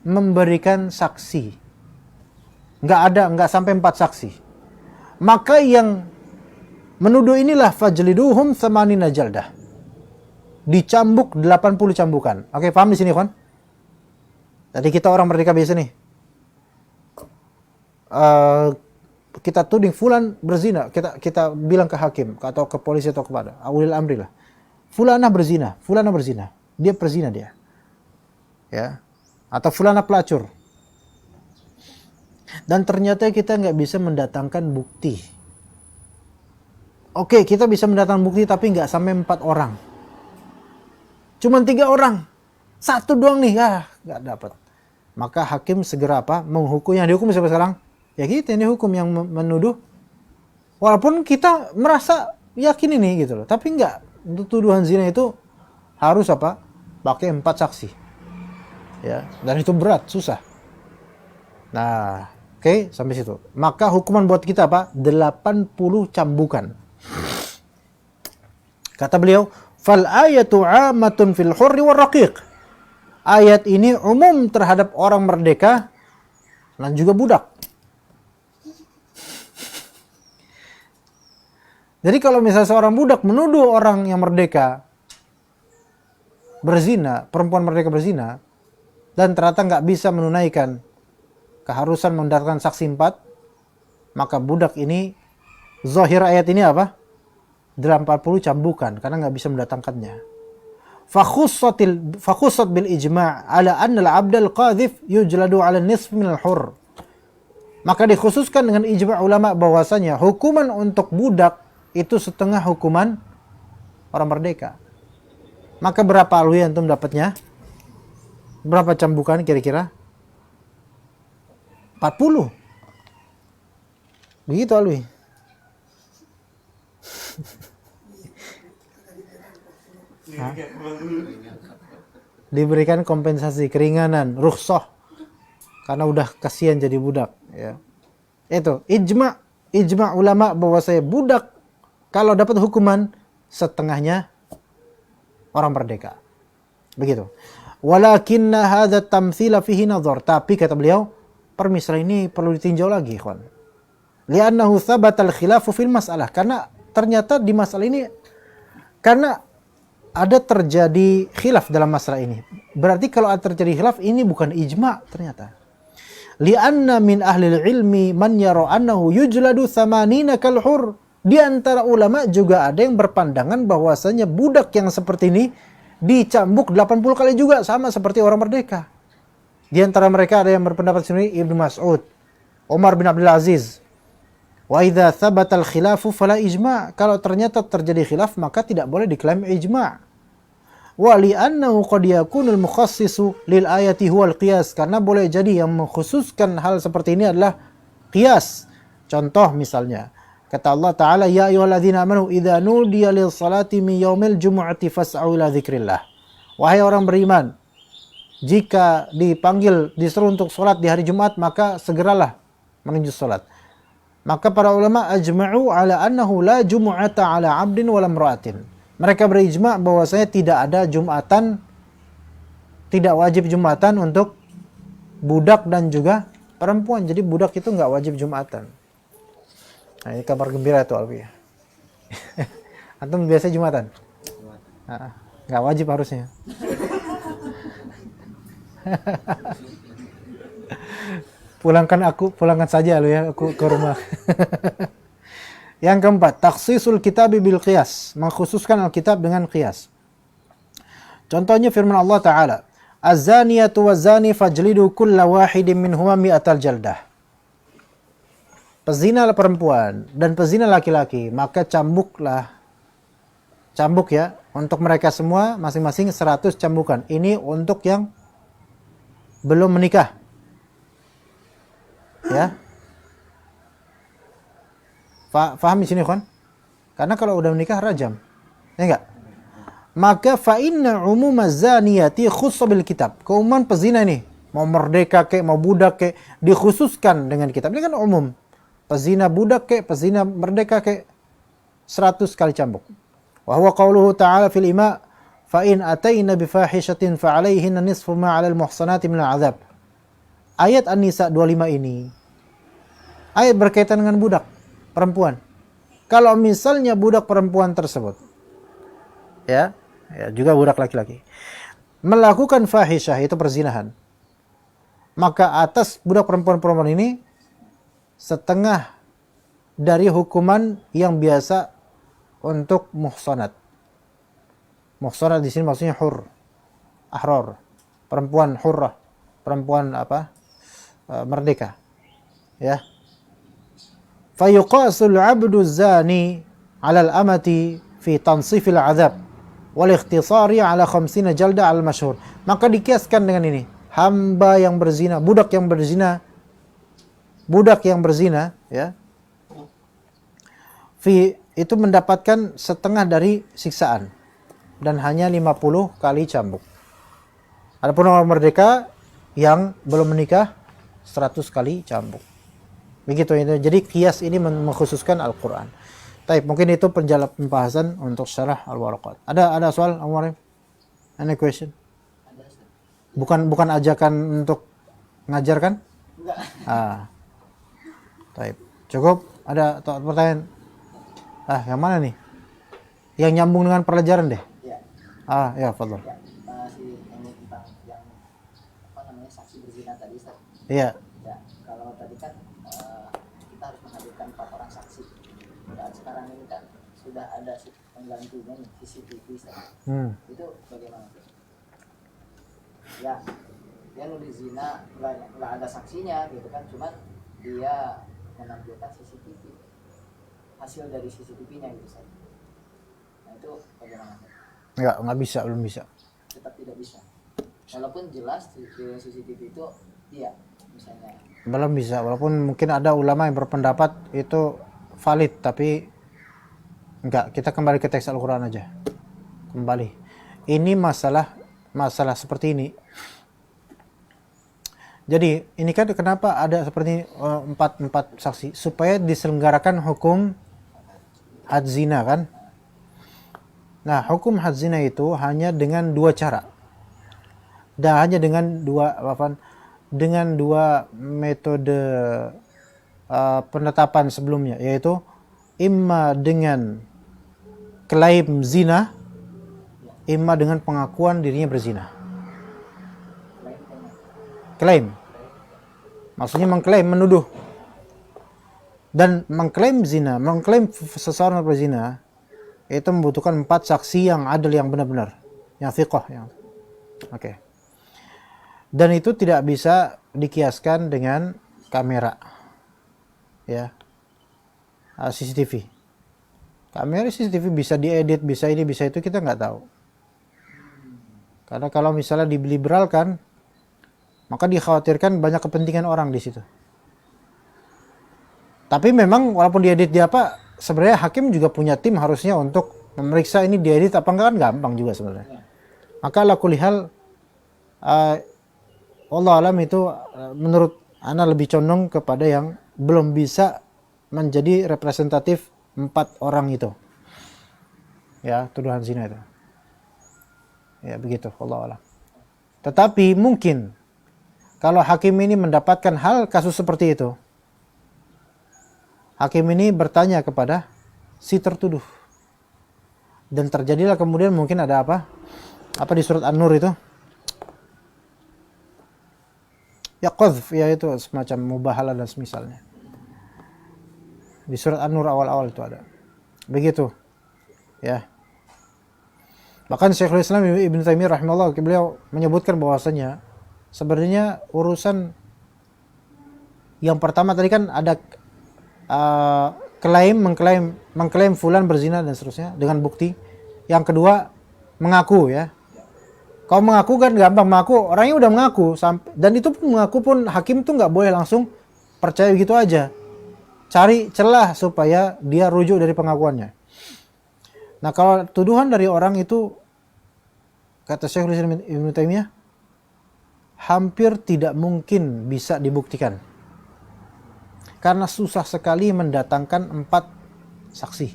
memberikan saksi. Nggak sampai 4 saksi. Maka yang menuduh inilah fajliduhum 80 jaldah. Dicambuk 80 cambukan. Oke, paham di sini, kawan? Tadi kita orang merdeka biasa nih. kita tuding fulan berzina, kita bilang ke hakim atau ke polisi atau kepada ulil amri lah. Fulana berzina, dia perzina dia. Ya. Atau fulana pelacur. Dan ternyata kita nggak bisa mendatangkan bukti. Oke, kita bisa mendatangkan bukti tapi nggak sampai 4 orang. Cuman 3 orang. 1 doang nih, nggak dapat. Maka hakim segera apa? Menghukum. Yang dihukum siapa sekarang? Ya kita ini hukum yang menuduh. Walaupun kita merasa yakin ini gitu loh. Tapi enggak. Untuk tuduhan zina itu harus apa? Pakai 4 saksi. Ya, dan itu berat, susah. Nah, oke, sampai situ. Maka hukuman buat kita apa? 80 cambukan. Kata beliau, fal ayatu 'ammatun fil hurri war raqiq. Ayat ini umum terhadap orang merdeka dan juga budak. Jadi kalau misalnya seorang budak menuduh orang yang merdeka berzina, perempuan merdeka berzina, dan ternyata nggak bisa menunaikan keharusan mendatangkan saksi 4, maka budak ini, zahir ayat ini apa? 80 cambukan, karena nggak bisa mendatangkannya. Fakhussat bil ijma' ala anna al-'abd al-qadhif yujladu 'ala nisf min al-hurr. Maka dikhususkan dengan ijma' ulama bahwasanya hukuman untuk budak itu setengah hukuman orang merdeka. Maka berapa alwi antum dapatnya? Berapa cambukan kira-kira? 40. Begitu alwi. Diberikan kompensasi, keringanan, rukhsah. Karena udah kasihan jadi budak. Ya. Itu, ijma' ulama bahwasanya budak kalau dapat hukuman setengahnya orang merdeka. Begitu. Walakinna hadza tamtsila fihi nadhar. Tapi kata beliau, permisalan ini perlu ditinjau lagi, ikhwan. Li'annahu thabata al-khilafu fil mas'alah. Karena ternyata di masalah ini karena ada terjadi khilaf dalam masalah ini. Berarti kalau ada terjadi khilaf ini bukan ijma' ternyata. Li'anna min ahli ilmi man yara annahu yujladu 80 kal hur. Di antara ulama juga ada yang berpandangan bahwasanya budak yang seperti ini dicambuk 80 kali juga, sama seperti orang merdeka. Di antara mereka ada yang berpendapat sendiri Ibnu Mas'ud, Umar bin Abdul Aziz. Wa idza thabata al-khilafu fala ijma'. Kalau ternyata terjadi khilaf maka tidak boleh diklaim ijma'. Wa li'annahu qad yakunu al-mukhassisu lil ayati huwa al-qiyas. Karena boleh jadi yang mengkhususkan hal seperti ini adalah qiyas. Contoh misalnya, kata Allah Ta'ala, ya ayyuhalladzina amanu idza nudiya lis salati min yaumil jumu'ati fas'au ila dzikrillah. Wahai orang beriman, jika dipanggil, disuruh untuk salat di hari Jumat, maka segeralah menuju salat. Maka para ulama ajma'u ala annahu la jumu'ata ala 'abdin wala imra'atin. Mereka berijma' bahwasanya tidak ada Jumatan, tidak wajib Jumatan untuk budak dan juga perempuan. Jadi budak itu nggak wajib Jumatan. Nah, ini kabar gembira itu Alfi. Antum biasa Jumatan? Nggak wajib harusnya. Pulangkan saja lu ya aku ke rumah. Yang keempat, takhsisul kitab bil qiyas, mengkhususkan Alkitab dengan qiyas. Contohnya firman Allah Ta'ala, az-zaniyatu waz-zani fajlidu kulla wahidin minhuma mi'atal jaldah. Pezina perempuan dan pezina laki-laki, maka cambuk ya, untuk mereka semua masing-masing 100 cambukan. Ini untuk yang belum menikah. Ya. Faham di sini, kawan? Karena kalau udah menikah rajam. Ya enggak? Maka fa inna umumaz zaniyati khussa bil kitab. Keumuman pezina ini, mau merdeka kek, mau budak kek, dikhususkan dengan kitab. Ini kan umum. Pezina budak kek, pezina merdeka kek, 100 kali cambuk. Wa huwa qauluhu ta'ala fil ima fa in atayna bi fahishatin fa 'alayhinna nisfu ma 'alal muhsanati min al'adzab. Ayat An-Nisa 25 ini ayat berkaitan dengan budak perempuan. Kalau misalnya budak perempuan tersebut ya juga budak laki-laki melakukan fahisyah, itu perzinahan, maka atas budak perempuan ini setengah dari hukuman yang biasa untuk muhsanat. Muhsanat di sini maksudnya ahror, perempuan hurrah, perempuan merdeka. Ya. Fayuqasul 'abdu zani 'ala al-amati fi tansifil 'adzab wal ikhtisari 'ala 50 jalda al-masyhur. Maka dikiaskan dengan ini, hamba yang berzina, budak yang berzina, ya. Itu mendapatkan setengah dari siksaan dan hanya 50 kali cambuk. Adapun orang merdeka yang belum menikah 100 kali cambuk. Begitu itu. Jadi kias ini mengkhususkan Al-Qur'an. Baik, mungkin itu pembahasan untuk syarah Al-Waraqat. Ada soal, Umar? Any question? Bukan ajakan untuk ngajar kan? Enggak. Baik. Cukup? Ada pertanyaan? Yang mana nih? Yang nyambung dengan pelajaran deh. Ya. Ya, fadhol. Ya, si ini tentang yang saksi berzina tadi, Ustaz. Iya. Ya, kalau tadi kan kita harus menghadirkan 4 orang saksi. Dan sekarang ini kan sudah ada penggantinya nih, CCTV, Ustaz. Itu bagaimana, Ustaz? Ya, dia nulis zina, nggak ada saksinya gitu kan, cuman dia menampilkan CCTV, hasil dari CCTV-nya gitu, Ustaz. Nah itu bagaimana? Nggak bisa, belum bisa. Tetap tidak bisa. Walaupun jelas di CCTV itu dia misalnya. Belum bisa, walaupun mungkin ada ulama yang berpendapat itu valid, tapi enggak, kita kembali ke teks Al-Quran aja. Kembali. Ini masalah seperti ini. Jadi, ini kan kenapa ada seperti empat saksi? Supaya diselenggarakan hukum had zina kan? Nah, hukum had zina itu hanya dengan 2 cara. Dan hanya dengan dua metode penetapan sebelumnya, yaitu imma dengan klaim zina, imma dengan pengakuan dirinya berzina. Klaim. Maksudnya mengklaim, menuduh. Dan mengklaim zina, mengklaim seseorang berzina, itu membutuhkan 4 saksi yang adil, yang benar-benar, yang thiqah, Oke. Dan itu tidak bisa dikiaskan dengan kamera, ya, CCTV. Kamera CCTV bisa diedit, bisa ini, bisa itu, kita nggak tahu. Karena kalau misalnya diliberalkan, maka dikhawatirkan banyak kepentingan orang di situ. Tapi memang walaupun diedit sebenarnya hakim juga punya tim harusnya untuk memeriksa ini diedit apa enggak, kan gampang juga sebenarnya. Maka ala kulli hal, Allah alam itu menurut ana lebih condong kepada yang belum bisa menjadi representatif 4 orang itu. Ya, tuduhan zina itu. Ya, begitu, Allah alam. Tetapi mungkin kalau hakim ini mendapatkan kasus seperti itu, hakim ini bertanya kepada si tertuduh. Dan terjadilah kemudian mungkin ada apa di surat An-Nur itu? Ya qadhf, yaitu semacam mubahalah dan semisalnya. Di surat An-Nur awal-awal itu ada. Begitu. Ya. Bahkan Syekhul Islam Ibnu Taimiyah rahimahullah, beliau menyebutkan bahwasanya sebenarnya urusan yang pertama tadi kan ada mengklaim fulan berzina dan seterusnya dengan bukti. Yang kedua mengaku, ya. Kalau mengaku kan gampang, orangnya udah mengaku, dan itu pun mengaku pun hakim tuh nggak boleh langsung percaya gitu aja. Cari celah supaya dia rujuk dari pengakuannya. Nah, kalau tuduhan dari orang itu, kata Syekhul Islam Ibnu Taimiyah, hampir tidak mungkin bisa dibuktikan. Karena susah sekali mendatangkan 4 saksi.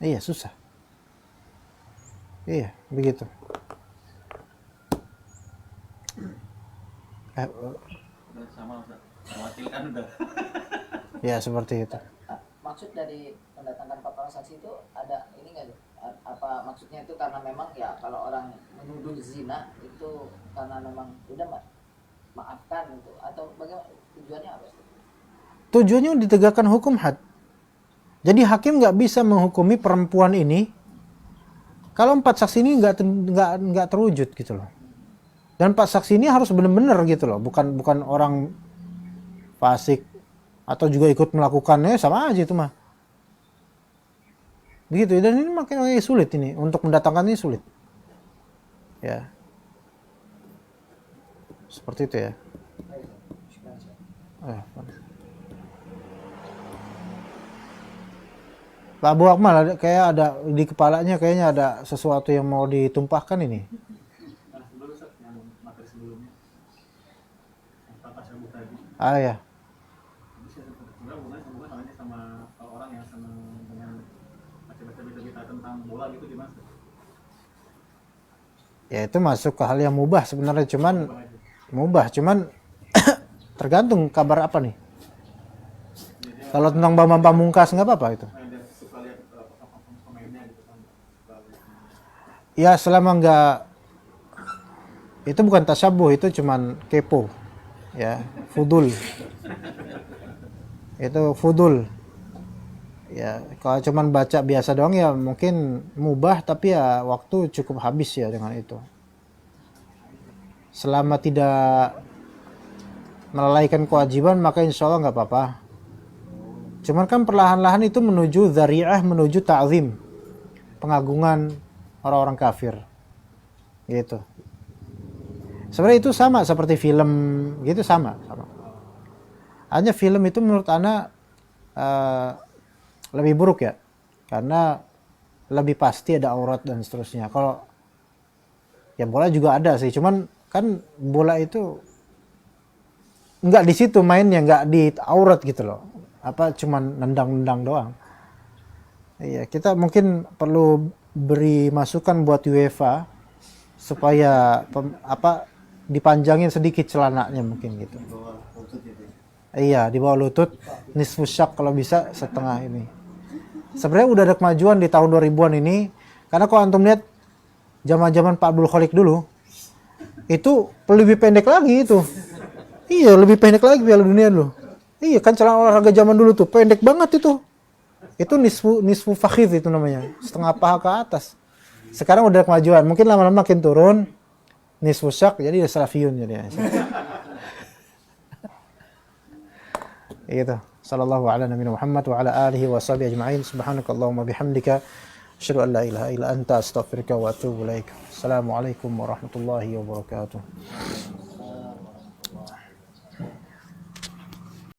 Iya, susah. Iya, begitu. Sama mewakilkan udah. Ya, seperti itu. Maksud dari mendatangkan 4 orang saksi itu ada ini nggak? Apa maksudnya itu karena memang ya kalau orang menuduh zina itu karena memang udah maafkan itu, atau bagaimana tujuannya apa? tujuannya ditegakkan hukum had. Jadi hakim nggak bisa menghukumi perempuan ini kalau 4 saksi ini nggak terwujud gitu loh. Dan 4 saksi ini harus benar-benar gitu loh, bukan orang fasik atau juga ikut melakukannya, sama aja itu mah. Begitu, dan ini makanya sulit ini untuk mendatangkan ini sulit. Ya. Seperti itu ya. Pak Abu Akmal, kayak ada di kepalanya kayaknya ada sesuatu yang mau ditumpahkan ini. Nah, sebelum Ustaz, yang materi sebelumnya, yang Pak Syabuk tadi. Ya. Jadi saya sebenarnya hubungannya sama orang yang senang dengan baca-baca berita tentang bola gitu gimana? Ya itu masuk ke hal yang mubah sebenarnya, cuman tergantung kabar apa nih. Kalau tentang Bambang Pamungkas nggak apa-apa itu. Ya selama nggak, itu bukan tasyabuh, itu cuman kepo, ya fudul. Itu fudul. Ya kalau cuman baca biasa doang ya mungkin mubah, tapi ya waktu cukup habis ya dengan itu. Selama tidak melalaikan kewajiban maka insya Allah nggak apa-apa. Cuman kan perlahan-lahan itu menuju dzari'ah, menuju ta'zim, pengagungan orang-orang kafir gitu. Sebenarnya itu sama seperti film gitu, sama. Hanya film itu menurut ana lebih buruk ya, karena lebih pasti ada aurat dan seterusnya. Kalau ya bola juga ada sih, cuman kan bola itu nggak di situ mainnya, nggak di aurat gitu loh, apa cuman nendang-nendang doang. Iya, kita mungkin perlu beri masukan buat UEFA supaya dipanjangin sedikit celananya mungkin gitu. Iya, di bawah lutut, nisfu syak kalau bisa setengah ini. Sebenarnya udah ada kemajuan di tahun 2000-an ini, karena kalau antum lihat zaman-zaman Pak Abdul Khalik dulu, itu lebih pendek lagi itu. Iya, lebih pendek lagi Piala Dunia dulu. Iya, kan celana olahraga zaman dulu tuh pendek banget itu. Itu nisfu fakhidh itu namanya, setengah paha ke atas. Sekarang udah kemajuan, mungkin lama-lama makin turun, nisfu syak, jadi salafiyun jadi. Gitu. Sallallahu ala nabiyina Muhammad wa ala alihi wa sahbihi ajma'in. Subhanakallahumma bihamdika asyhadu an la ilaha illa anta astaghfiruka wa atubu ilaik. Assalamualaikum warahmatullahi wabarakatuh.